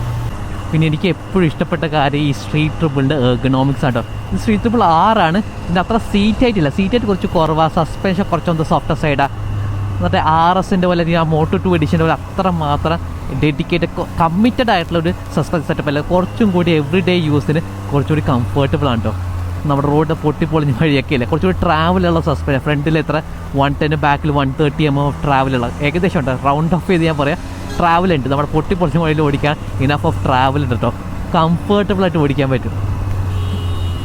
പിന്നെ എനിക്ക് എപ്പോഴും ഇഷ്ടപ്പെട്ട കാര്യം ഈ സ്ട്രീറ്റ് ട്രിപ്പിളിൻ്റെ എർഗണോമിക്സ് ആണ് കേട്ടോ. ഇത് സ്ട്രീറ്റ് ട്രിപ്പിൾ 6 ഇതിൻ്റെ അത്ര സീറ്റായിട്ടില്ല, സീറ്റായിട്ട് കുറച്ച് കുറവാണ്. സസ്പെൻഷൻ കുറച്ചൊന്ന് സോഫ്റ്റ് സൈഡാണ്. എന്നിട്ട് RSൻ്റെ പോലെ ആ Moto2 എഡിഷൻ്റെ പോലെ അത്ര മാത്രം ഡെഡിക്കേറ്റഡ് കമ്മിറ്റഡ് ആയിട്ടുള്ള ഒരു സസ്പെൻഷൻ സെറ്റപ്പ് അല്ല. കുറച്ചും കൂടി എവറി ഡേ യൂസിന് കുറച്ചുകൂടി കംഫർട്ടബിൾ ആണ് കേട്ടോ. നമ്മുടെ റോഡ് പൊട്ടിപ്പൊളിഞ്ഞ വഴിയൊക്കെ ഇല്ല, കുറച്ചുകൂടി ട്രാവലുള്ള സസ്പെൻഷൻ. ഫ്രണ്ടിൽ എത്ര 110, ബാക്കിൽ 130 mm ട്രാവലുള്ള ഏകദേശം ഉണ്ട്. റൗണ്ട് ഓഫ് ചെയ്ത് ഞാൻ പറയാം ട്രാവലുണ്ട്. നമ്മുടെ പൊട്ടിപ്പൊളിഞ്ഞ വഴിയിൽ ഓടിക്കാൻ ഇനഫ് ഓഫ് ട്രാവൽ ഉണ്ട് കേട്ടോ. കംഫർട്ടബിളായിട്ട് ഓടിക്കാൻ പറ്റും.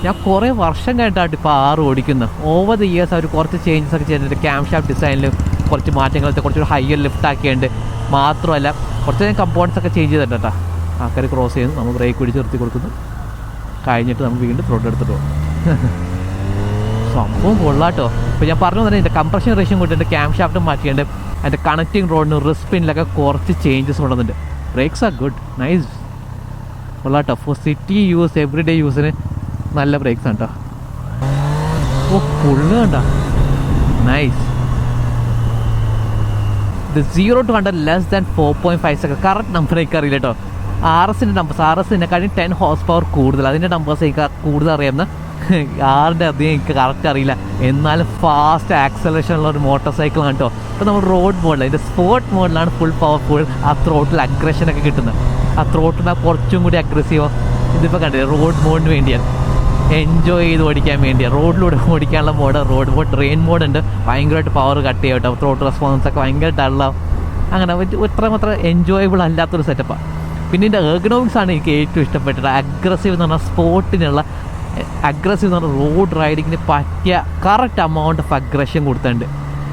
ഞാൻ കുറേ വർഷം കഴിഞ്ഞിട്ടാണ് ഇപ്പോൾ 6 ഓടിക്കുന്നത്. ഓവർ ദ ഇയേഴ്സ് അവർ കുറച്ച് ചേഞ്ചസ് ഒക്കെ ചെയ്തിട്ടുണ്ട്. ക്യാം ഷാഫ്റ്റ് ഡിസൈനിൽ കുറച്ച് മാറ്റങ്ങളൊക്കെ, കുറച്ചൊരു ഹയർ ലിഫ്റ്റ് ആക്കിയുണ്ട്. മാത്രമല്ല കുറച്ച് കമ്പോണൻസ് ഒക്കെ ചേഞ്ച് ചെയ്തിട്ടുണ്ട് കേട്ടോ. ആൾക്കാർ ക്രോസ് ചെയ്യുന്നു, നമ്മൾ ബ്രേക്ക് പിടിച്ച് നിർത്തി കൊടുക്കുന്നു, കഴിഞ്ഞിട്ട് നമുക്ക് വീണ്ടും റോഡ് എടുത്തിട്ട് പോകും. സംഭവം കൊള്ളാട്ടോ. ഇപ്പോൾ ഞാൻ പറഞ്ഞു തന്നെ എൻ്റെ കംപ്രഷൻ റേഷ്യം കൊണ്ടിട്ട് ക്യാം ഷാഫ്റ്റും മാറ്റിയുണ്ട്. അതിൻ്റെ കണക്റ്റിംഗ് റോഡിന് റിസ്പിനിലൊക്കെ കുറച്ച് ചേഞ്ചസ് കൊണ്ടുവന്നിട്ടുണ്ട്. ബ്രേക്സ് ആർ ഗുഡ്, നൈസ്, കൊള്ളാട്ടോ. For city use, every day യൂസിന് നല്ല ബ്രേക്സ് ആണ് കേട്ടോ. ഓ ഫുള്ള് കണ്ടോ, നൈസ്. ഇത് 0 to 100 less than 4.5 second. Correct number എനിക്ക് അറിയില്ല കേട്ടോ. RSൻ്റെ നമ്പേഴ്സ്, RSനെക്കാളും 10 horse power കൂടുതൽ, അതിൻ്റെ നമ്പേഴ്സ് എനിക്ക് കൂടുതൽ അറിയാവുന്ന. ആറിൻ്റെ അധികം എനിക്ക് കറക്റ്റ് അറിയില്ല. എന്നാലും ഫാസ്റ്റ് ആക്സലറേഷൻ ഉള്ള ഒരു മോട്ടോർ സൈക്കിളാണ് കേട്ടോ. ഇപ്പോൾ നമ്മൾ റോഡ് മോഡിൽ, ഇതിൻ്റെ സ്പോർട്ട് മോഡിലാണ് ഫുൾ പവർഫുൾ. ആ ത്രോട്ടിൽ അഗ്രഷനൊക്കെ കിട്ടുന്നത്. ആ ത്രോട്ടിന് കുറച്ചും കൂടി അഗ്രസീവോ. ഇതിപ്പോൾ കണ്ടില്ലേ റോഡ് മോഡിന് വേണ്ടിയാണ്, എൻജോയ് ചെയ്ത് ഓടിക്കാൻ വേണ്ടിയാണ്. റോഡിലൂടെ ഓടിക്കാനുള്ള റോഡ് മോഡ്. ട്രെയിൻ മോഡ് ഉണ്ട്, ഭയങ്കരമായിട്ട് പവർ കട്ട് ചെയ്യും കേട്ടോ. ത്രോട്ട് റെസ്പോൺസ് ഒക്കെ ഭയങ്കര ഡള്ളാവും. അങ്ങനെ ഇത്രമാത്രം എൻജോയബിൾ അല്ലാത്തൊരു സെറ്റപ്പാണ്. പിന്നെ ഇതിൻ്റെ എർഗണോമിക്സ് ആണ് എനിക്ക് ഏറ്റവും ഇഷ്ടപ്പെട്ടത്. അഗ്രസീവ് എന്ന് പറഞ്ഞാൽ സ്പോർട്ടിനുള്ള അഗ്രസീവ് എന്ന് പറഞ്ഞാൽ റോഡ് റൈഡിങ്ങിന് പറ്റിയ കറക്റ്റ് എമൗണ്ട് ഓഫ് അഗ്രഷൻ കൊടുത്തിട്ടുണ്ട്.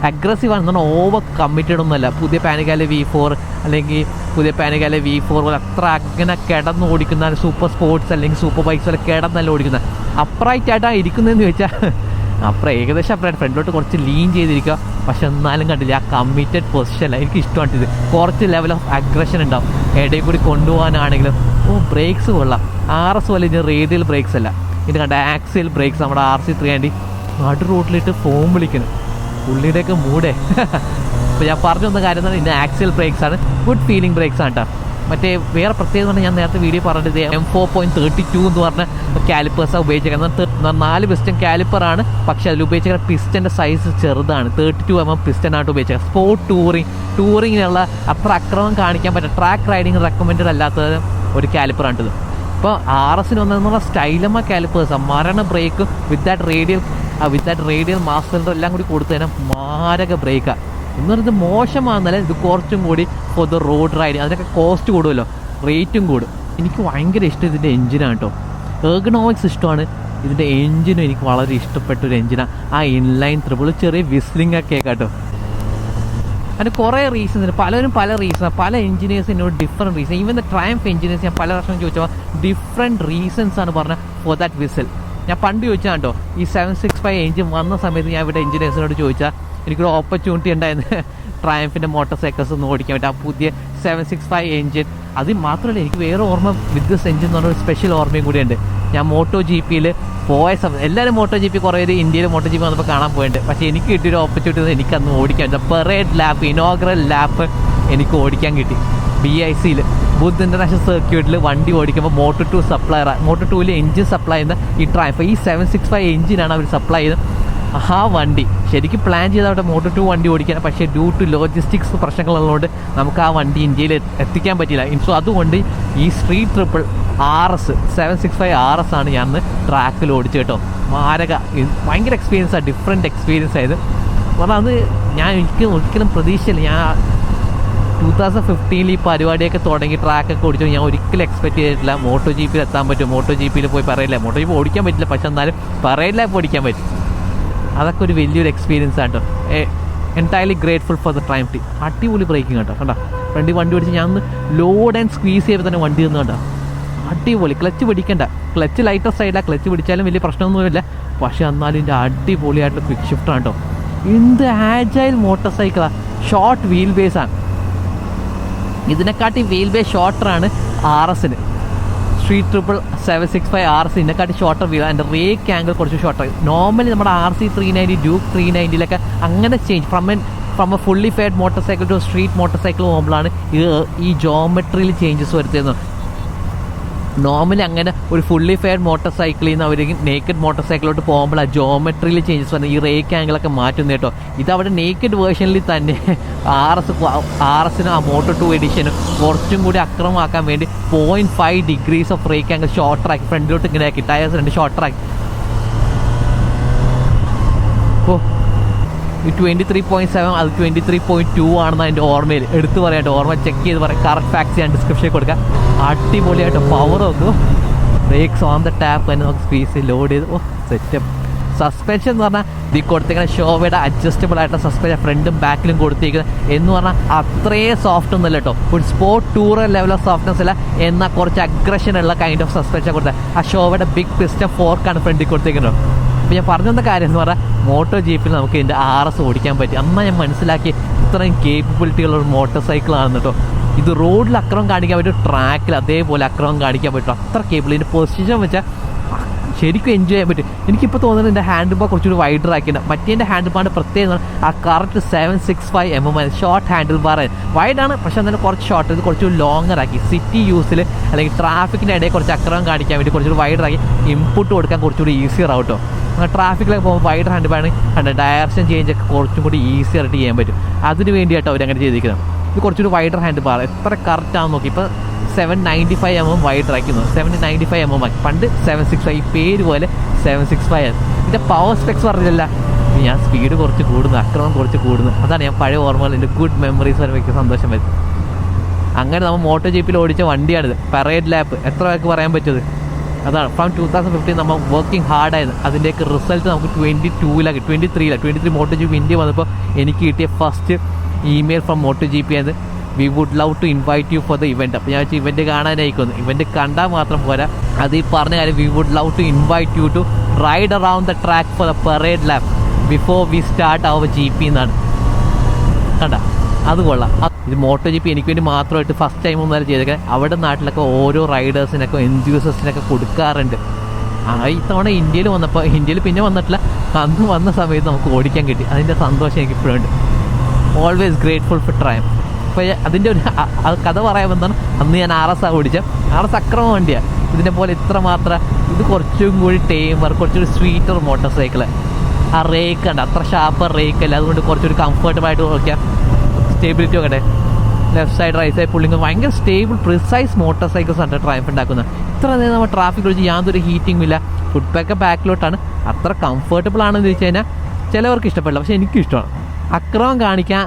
അഗ്രസീവ് ആണെന്ന് പറഞ്ഞാൽ ഓവർ കമ്മിറ്റഡ് ഒന്നുമല്ല. പുതിയ പാനിക്കാല് V4 അല്ലെങ്കിൽ പുതിയ പാനഗാലെ V4 പോലെ അത്ര അങ്ങനെ കിടന്ന് ഓടിക്കുന്ന സൂപ്പർ സ്പോർട്സ് അല്ലെങ്കിൽ സൂപ്പർ ബൈക്സ് പോലെ കിടന്നല്ല ഓടിക്കുന്നത്. അപ്രൈറ്റായിട്ടാണ് ഇരിക്കുന്നതെന്ന് ചോദിച്ചാൽ അപ്പുറം ഏകദേശം അപ്പുറമായിട്ട് ഫ്രണ്ടിലോട്ട് കുറച്ച് ലീൻ ചെയ്തിരിക്കുക. പക്ഷെ എന്നാലും കണ്ടില്ല ആ കമ്മിറ്റഡ് പൊസിഷനല്ല. എനിക്ക് ഇഷ്ടമാണ് ഇത്. കുറച്ച് ലെവൽ ഓഫ് അഗ്രഷൻ ഉണ്ടാവും. ഇടയിൽ കൂടി കൊണ്ടുപോകാനാണെങ്കിലും ബ്രേക്സ് കൊള്ളാം. RS പോലെ ഇതിന് റേഡിയൽ ബ്രേക്സ് അല്ല, ഇത് കണ്ട ആക്സിയൽ ബ്രേക്സ്. നമ്മുടെ RC390 നടു റോഡിലിട്ട് ഫോം വിളിക്കുന്നു. പുള്ളിയുടെയൊക്കെ മൂടേ. അപ്പോൾ ഞാൻ പറഞ്ഞു വന്ന കാര്യം എന്ന് പറഞ്ഞാൽ ഇതിന് ആക്സിയൽ ബ്രേക്സ് ആണ്. ഗുഡ് ഫീലിംഗ് ബ്രേക്സ് ആണ് കേട്ടോ. മറ്റേ വേറെ പ്രത്യേകത പറഞ്ഞാൽ ഞാൻ നേരത്തെ വീഡിയോ പറഞ്ഞത് M4.32 എന്ന് പറഞ്ഞ കാലിപ്പേഴ്സാണ് ഉപയോഗിച്ചേക്കുന്നത്. 4 പിസ്റ്റൻ കാലിപ്പറാണ്, പക്ഷേ അതിൽ ഉപയോഗിച്ച പിസ്റ്റൻ്റെ സൈസ് ചെറുതാണ്. 32 mm പിസ്റ്റനായിട്ട് ഉപയോഗിച്ചത്. സ്പോർട്ട് ടൂറിങ്ങിനുള്ള അത്ര അക്രമം കാണിക്കാൻ പറ്റും. ട്രാക്ക് റൈഡിങ് റെക്കമെൻഡഡ് അല്ലാത്ത ഒരു കാലിപ്പറാണിത്. ഇപ്പോൾ RSന് വന്നതെന്നുള്ള സ്റ്റൈലമ്മ കാലിപ്പേഴ്സാണ്. മരണ brake with that radial master cylinder എല്ലാം കൂടി കൊടുത്തു കഴിഞ്ഞാൽ മാരക ബ്രേക്കാണ്. എന്ന് പറയുന്നത് മോശമാണെന്നല്ല, ഇത് കുറച്ചും കൂടി ഫോർ ദ റോഡ് റൈഡിങ് അതിനൊക്കെ കോസ്റ്റ് കൂടുമല്ലോ, റേറ്റും കൂടും. എനിക്ക് ഭയങ്കര ഇഷ്ടം ഇതിൻ്റെ എഞ്ചിനാണ് കേട്ടോ. എർഗണോമിക്സ് ഇഷ്ടമാണ്, ഇതിൻ്റെ എഞ്ചിനും എനിക്ക് വളരെ ഇഷ്ടപ്പെട്ടൊരു എഞ്ചിനാണ്. ആ ഇൻലൈൻ ത്രിബിൾ ചെറിയ വിസ്ലിംഗ് ഒക്കെ കേട്ടോ. അതിന് കുറേ റീസൺസ്, പലരും പല റീസൺ, പല എഞ്ചിനീയേഴ്സ് എന്നോട് different reason. Even the triumph engineers ഞാൻ പല വർഷം ചോദിച്ചപ്പോൾ ഡിഫറെൻറ്റ് റീസൺസ് ആണ് പറഞ്ഞത് ഫോർ ദാറ്റ് വിസിൽ. ഞാൻ പണ്ട് ചോദിച്ചാൽ കേട്ടോ, ഈ 765 എഞ്ചിൻ വന്ന സമയത്ത് ഞാൻ ഇവിടെ എഞ്ചിനീയേഴ്സിനോട് ചോദിച്ചാൽ എനിക്കൊരു ഓപ്പർച്യൂണിറ്റി ഉണ്ടായിരുന്നു ട്രയംഫിൻ്റെ മോട്ടോർ സൈക്കിൾസ് ഒന്ന് ഓടിക്കാൻ പറ്റും. ആ പുതിയ 765 എഞ്ചിൻ. അത് മാത്രമല്ല, എനിക്ക് വേറെ ഓർമ്മ വിത്ത് ദിസ് എഞ്ചിൻ എന്ന് പറഞ്ഞൊരു സ്പെഷ്യൽ ഓർമ്മയും കൂടിയുണ്ട്. ഞാൻ MotoGPയിൽ പോയ സമയം എല്ലാവരും MotoGP കുറേ പേര് ഇന്ത്യയിൽ MotoGP വന്നപ്പോൾ കാണാൻ പോയിട്ടുണ്ട്. പക്ഷേ എനിക്ക് കിട്ടിയൊരു ഓപ്പർച്യൂണിറ്റി എനിക്കന്ന് ഓടിക്കാൻ പെറേഡ് ലാപ്പ്, ഇനോഗ്രൽ ലാപ്പ് എനിക്ക് ഓടിക്കാൻ കിട്ടി. BICയിൽ ബുദ്ധ് ഇൻ്റർനാഷണൽ സർക്യൂട്ടിൽ വണ്ടി ഓടിക്കുമ്പോൾ Moto2 സപ്ലയർ, Moto2ൽ എഞ്ചിൻ സപ്ലൈ ചെയ്യുന്ന ഈ ട്രയംഫ്, ഈ 765 എഞ്ചിനാണ് അവർ സപ്ലൈ ചെയ്യുന്നത്. ആ വണ്ടി ശരിക്കും പ്ലാൻ ചെയ്ത് അവിടെ Moto2 വണ്ടി ഓടിക്കാൻ, പക്ഷേ ഡ്യൂ ടു ലോജിസ്റ്റിക്സ് പ്രശ്നങ്ങളുള്ളതുകൊണ്ട് നമുക്ക് ആ വണ്ടി ഇന്ത്യയിൽ എത്തിക്കാൻ പറ്റില്ല. സോ അതുകൊണ്ട് ഈ സ്ട്രീറ്റ് ട്രിപ്പിൾ RS 765 RS ആണ് ഞാൻ ട്രാക്കിൽ ഓടിച്ചു കേട്ടോ. മാരക ഭയങ്കര എക്സ്പീരിയൻസാണ്, ഡിഫറെൻറ്റ് എക്സ്പീരിയൻസ് ആയത്. കാരണം അത് ഞാൻ ഒരിക്കലും പ്രതീക്ഷയില്ല. ഞാൻ 2015 ഈ പരിപാടിയൊക്കെ തുടങ്ങി ട്രാക്കൊക്കെ ഓടിച്ചു. ഞാൻ ഒരിക്കലും എക്സ്പെക്ട് ചെയ്തിട്ടില്ല MotoGPയിൽ എത്താൻ പറ്റും. MotoGPയിൽ പോയി പറയില്ല, MotoGP ഓടിക്കാൻ പറ്റില്ല, പക്ഷെ എന്നാലും പറയില്ല ഓടിക്കാൻ പറ്റും. അതൊക്കെ ഒരു വലിയൊരു എക്സ്പീരിയൻസ് ആണ് കേട്ടോ. Entirely grateful for the triumph team. അടിപൊളി ബ്രേക്കിംഗ് കേട്ടോ. കണ്ടോ ഫ്രണ്ട് വണ്ടി ഓടിച്ച് ഞാൻ ഒന്ന് ലോഡ് ആൻഡ് സ്ക്വീസ് ചെയ്ത് തന്നെ വണ്ടി നിന്ന് കണ്ടോ. അടിപൊളി. ക്ലച്ച് പിടിക്കണ്ട, ക്ലച്ച് ലൈറ്റർ സൈഡിലാണ്. ക്ലച്ച് പിടിച്ചാലും വലിയ പ്രശ്നമൊന്നുമില്ല, പക്ഷെ എന്നാലും ഇതിൻ്റെ അടിപൊളിയായിട്ടുള്ള ക്വിക്ക് ഷിഫ്റ്റാണ് കേട്ടോ. എന്ത് ആജൈൽ മോട്ടോർ സൈക്കിളാണ്. ഷോർട്ട് വീൽ ബേസാണ്. ഇതിനെക്കാട്ടി വീൽ ബേസ് ഷോർട്ടറാണ് RSന്. സ്ട്രീറ്റ് ട്രിപ്പിൾ 765 RS ഇതിനെക്കാട്ടി ഷോർട്ടർ വീൽ. അതിൻ്റെ റേക്ക് ആംഗിൾ കുറച്ച് ഷോർട്ടർ. നോർമലി നമ്മുടെ RC390 ഡ്യൂക്ക് 390 അങ്ങനെ change from a fully faired motorcycle to street motorcycle പോകുമ്പോഴാണ് ഈ ജോമെട്രിയിൽ ചേഞ്ചസ് വരുത്തുന്നത്. നോർമലി അങ്ങനെ ഒരു ഫുള്ളി ഫെയർഡ് മോട്ടോർ സൈക്കിളിൽ നിന്ന് അവർ നേക്കഡ് മോട്ടോർ സൈക്കിളിലോട്ട് പോകുമ്പോൾ ആ ജോമെട്രിയിൽ ചേഞ്ചസ് വന്ന് ഈ റേക്ക് ആംഗിളൊക്കെ മാറ്റുന്നു കേട്ടോ. ഇതവിടെ നേക്കഡ് വേർഷനിൽ തന്നെ RSനും ആ Moto2 എഡിഷനും കുറച്ചും കൂടി അക്രമമാക്കാൻ വേണ്ടി 0.5 ഡിഗ്രീസ് ഓഫ് റേക്ക് ആംഗിൾ ഷോർട്ടറാക്കി ഫ്രണ്ടിലോട്ട് ഇങ്ങനെ ആക്കി, ടയേഴ്സ് 2 ഷോർട്ടറാക്കി. ഈ 23.7 അത് 23.2 ആണെന്ന് അതിൻ്റെ ഓർമ്മയിൽ എടുത്ത് പറയാട്ടോ. ഓർമ്മ ചെക്ക് ചെയ്ത് പറയാം, കറക്റ്റ് ഫാക്ട്സ് ഞാൻ ഡിസ്ക്രിപ്ഷനിൽ കൊടുക്കാം. അടിപൊളിയായിട്ട് പവർ നോക്കും. ബ്രേക്സ് ഓൺ ദ ടാപ്പ് തന്നെ നമുക്ക് സ്പീസ് ലോഡ് ചെയ്ത് സെറ്റപ്പ്. സസ്പെൻഷൻ എന്ന് പറഞ്ഞാൽ ഇത് കൊടുത്തേക്കുന്ന ഷോവയുടെ അഡ്ജസ്റ്റബിൾ ആയിട്ടുള്ള സസ്പെൻഷൻ ഫ്രണ്ടും ബാക്കിലും കൊടുത്തിരിക്കുന്നത് എന്ന് പറഞ്ഞാൽ അത്രയും സോഫ്റ്റ് ഒന്നുമല്ല കേട്ടോ. ഒരു sport tourer level of softness അല്ല, എന്നാൽ കുറച്ച് അഗ്രഷൻ ഉള്ള കൈൻഡ് ഓഫ് സസ്പെൻഷൻ കൊടുത്തത്. ആ ഷോവയുടെ ബിഗ് പിസ്റ്റൺ ഫോർക്കാണ് ഫ്രണ്ടിൽ കൊടുത്തിരിക്കുന്നത്. അപ്പോൾ ഞാൻ പറഞ്ഞു തന്ന കാര്യം എന്ന് പറഞ്ഞാൽ MotoGPയിൽ നമുക്ക് ഇതിൻ്റെ RS ഓടിക്കാൻ പറ്റി. അന്ന് ഞാൻ മനസ്സിലാക്കി ഇത്രയും കേപ്പബിലിറ്റിയുള്ള ഒരു മോട്ടോർ സൈക്കിളാണെന്ന് കേട്ടോ. ഇത് റോഡിൽ അക്രമം കാണിക്കാൻ പറ്റും, ട്രാക്കിൽ അതേപോലെ അക്രമം കാണിക്കാൻ പറ്റും. അത്ര കേബിൾ. ഇതിൻ്റെ പൊസിഷൻ വെച്ചാൽ ശരിക്കും എൻജോയ് ചെയ്യാൻ പറ്റും. എനിക്കിപ്പോൾ തോന്നുന്നത് എൻ്റെ ഹാൻഡിൽ ബാർ കുറച്ചുകൂടി വൈഡർ ആക്കിയിട്ടുണ്ട്. മറ്റേ ഹാൻഡിൽ ബാറിൻ്റെ പ്രത്യേകത ആ correct 765 mm short handlebar വൈഡാണ്, പക്ഷേ എന്നാലും കുറച്ച് ഷോർട്ട്, ഇത് കുറച്ചുകൂടി ലോങ്ങർ ആക്കി. സിറ്റി യൂസിൽ അല്ലെങ്കിൽ ട്രാഫിക്കിൻ്റെ ഇടയിൽ കുറച്ച് അക്രമം കാണിക്കാൻ വേണ്ടി കുറച്ചുകൂടി വൈഡർ ആക്കി. ഇൻപുട്ട് കൊടുക്കാൻ കുറച്ചുകൂടി ഈസിയർ ആവും കേട്ടോ. ട്രാഫിക്കിലൊക്കെ പോകുമ്പോൾ wider handle bar direction change ഒക്കെ കുറച്ചും കൂടി ഈസിയായിട്ട് ചെയ്യാൻ പറ്റും. അതിന് വേണ്ടിയിട്ടോ അവരങ്ങനെ ചെയ്തിരിക്കുന്നത്. ഇത് കുറച്ചുകൂടി വൈഡർ ഹാൻഡിൽ ബാർ എത്ര കറക്റ്റാണെന്ന് നോക്കി. ഇപ്പോൾ 795 mm വൈഡർ ആക്കുന്നു, 795 mm ആക്കി. പണ്ട് 765, ഈ പേര് പോലെ 765 ആണ്. ഇതിൻ്റെ പവർ സ്പെക്സ് പറഞ്ഞില്ല, ഞാൻ സ്പീഡ് കുറച്ച് കൂടുന്നു, അക്രമം കുറച്ച് കൂടുന്നു. അതാണ് ഞാൻ പഴയ ഓർമ്മകൾ, എൻ്റെ ഗുഡ് മെമ്മറീസ് വരെ സന്തോഷം വരും. അങ്ങനെ നമ്മൾ MotoGPയിൽ ഓടിച്ച വണ്ടിയാണിത്. പെറേഡ് ലാപ്പ് എത്ര പേർക്ക് പറയാൻ പറ്റുന്നത്? അതാണ് ഫ്രം 2015 നമ്മൾ വർക്കിംഗ് ഹാർഡായത്. അതിൻ്റെയൊക്കെ റിസൾട്ട് നമുക്ക് 22 23 MotoGP ഇന്ത്യ വന്നപ്പോൾ എനിക്ക് കിട്ടിയ ഫസ്റ്റ് ഇമെയിൽ ഫ്രം MotoGP ആയത് we would love to invite you for the event. അപ്പോൾ ഞാൻ വെച്ചാൽ ഇവൻറ്റ് കാണാനായിരിക്കുന്നു. ഇവൻറ്റ് കണ്ടാൽ മാത്രം പോരാ, അത് ഈ പറഞ്ഞ കാര്യം we would love to invite you to ride around the track for the parade lap before we start our GP എന്നാണ്. കണ്ട, അത് കൊള്ളാം. ഇത് MotoGP എനിക്ക് വേണ്ടി മാത്രമായിട്ട് ഫസ്റ്റ് ടൈം ഒന്നും ചെയ്തേക്കാൻ. അവിടെ നാട്ടിലൊക്കെ ഓരോ റൈഡേഴ്സിനൊക്കെ എൻത്യൂസിയസിനൊക്കെ കൊടുക്കാറുണ്ട്. ഇത്തവണ ഇന്ത്യയിൽ പിന്നെ വന്നിട്ടില്ല, അന്ന് വന്ന സമയത്ത് നമുക്ക് ഓടിക്കാൻ കിട്ടി. അതിൻ്റെ സന്തോഷം എനിക്ക് ഇപ്പോഴുണ്ട്. Always grateful for Triumph. അപ്പോൾ അതിൻ്റെ ഒരു കഥ പറയാമെന്നാണ്. അന്ന് ഞാൻ RS ഓടിച്ച RS അക്രമ വണ്ടിയാണ്. ഇതിനെ പോലെ ഇത്രമാത്രം ഇത് കുറച്ചും കൂടി ടേമർ, കുറച്ചൊരു സ്വീറ്റർ മോട്ടോർ സൈക്കിള്. ആ റേക്ക് ഉണ്ട്, അത്ര ഷാർപ്പർ റേക്ക് അല്ല, അതുകൊണ്ട് കുറച്ചൊരു കംഫർട്ടബിളായിട്ട് ഓടിക്കാം. സ്റ്റേബിലിറ്റി ഒക്കെ left side right side pulling ഭയങ്കര സ്റ്റേബിൾ പ്രിസൈസ് മോട്ടോർ സൈക്കിൾസ് ആണ് ട്രയംഫ് ഉണ്ടാക്കുന്നത്. ഇത്ര നേരം നമ്മൾ ട്രാഫിക് ഒഴിച്ച് യാതൊരു ഹീറ്റിംഗും ഇല്ല. ഫുഡ് പാക്ക് ബാക്കിലോട്ടാണ്. അത്ര കംഫർട്ടബിൾ ആണെന്ന് ചോദിച്ചു കഴിഞ്ഞാൽ ചിലവർക്ക് ഇഷ്ടപ്പെടില്ല, പക്ഷേ എനിക്കും ഇഷ്ടമാണ്. അക്രമം കാണിക്കാൻ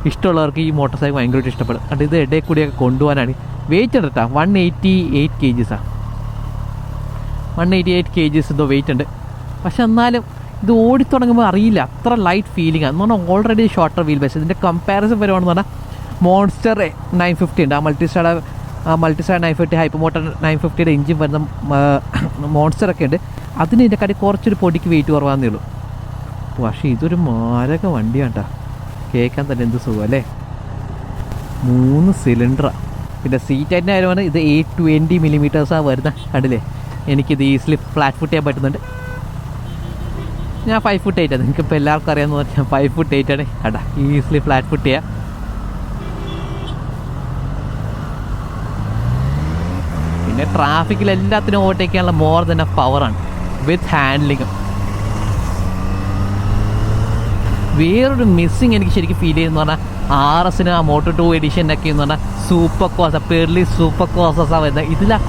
ഇഷ്ടമുള്ളവർക്ക് ഈ മോട്ടോർ സൈക്കിൾ ഭയങ്കരമായിട്ട് ഇഷ്ടപ്പെടും. അത് ഇത് ഇടയിൽ കൂടിയൊക്കെ കൊണ്ടുപോകാനാണ്. വെയിറ്റ് ഉണ്ട് കേട്ടോ, 188 kgs. 188 kgs എന്തോ വെയിറ്റ് ഉണ്ട്. പക്ഷെ എന്നാലും ഇത് ഓടിത്തുടങ്ങുമ്പോൾ അറിയില്ല, അത്ര ലൈറ്റ് ഫീലിംഗ് ആണ്. എന്ന് പറഞ്ഞാൽ ഓൾറെഡി ഷോർട്ടർ വീൽ ബേസ്. ഇതിൻ്റെ കമ്പാരിസൺ വരുവാണെന്ന് പറഞ്ഞാൽ മോൺസ്റ്റർ 950 ഉണ്ട്. ആ മൾട്ടിസ്റ്റാർ 950 ഹൈപ്പർ മോട്ടർ 950യുടെ എഞ്ചിൻ വരുന്ന മോൺസ്റ്ററൊക്കെ ഉണ്ട്. അതിന് ഇതിൻ്റെക്കാട്ടി കുറച്ചൊരു പൊടിക്ക് വെയിറ്റ് കുറവാന്നേ ഉള്ളൂ. പക്ഷേ ഇതൊരു മാരക വണ്ടിയാണ് കേട്ടോ. കേൾക്കാൻ തന്നെ എന്ത് സുഖം അല്ലേ. 3 സിലിണ്ടറാണ്. പിന്നെ സീറ്റ് ആയിട്ട് ആയിരുന്നു ഇത് 820 mm വരുന്ന. കണ്ടില്ലേ, എനിക്കിത് ഈസിലി ഫ്ലാറ്റ് ഫുട്ട് ചെയ്യാൻ പറ്റുന്നുണ്ട്. ഞാൻ 5 foot 8 ആണ്. എനിക്കിപ്പോൾ എല്ലാവർക്കും അറിയാമെന്ന് പറഞ്ഞാൽ 5 foot 8 ആണ്. കേട്ടാ, ഈസിലി ഫ്ലാറ്റ് ഫുട്ട് ചെയ്യാം. പിന്നെ ട്രാഫിക്കിൽ എല്ലാത്തിനും ഓവർടേക്കാനുള്ള മോർ ദൻ എ പവറാണ് വിത്ത് ഹാൻഡ്ലിങ്ങും. വേറൊരു മിസ്സിങ് എനിക്ക് ശരിക്കും ഫീൽ ചെയ്യുന്ന പറഞ്ഞാൽ RSന് ആ Moto2 എഡിഷനൊക്കെ എന്ന് പറഞ്ഞാൽ സൂപ്പർ കോസ പെർലി സൂപ്പർ കോസസാണ് വരുന്നത്. ഇതിൽ ആ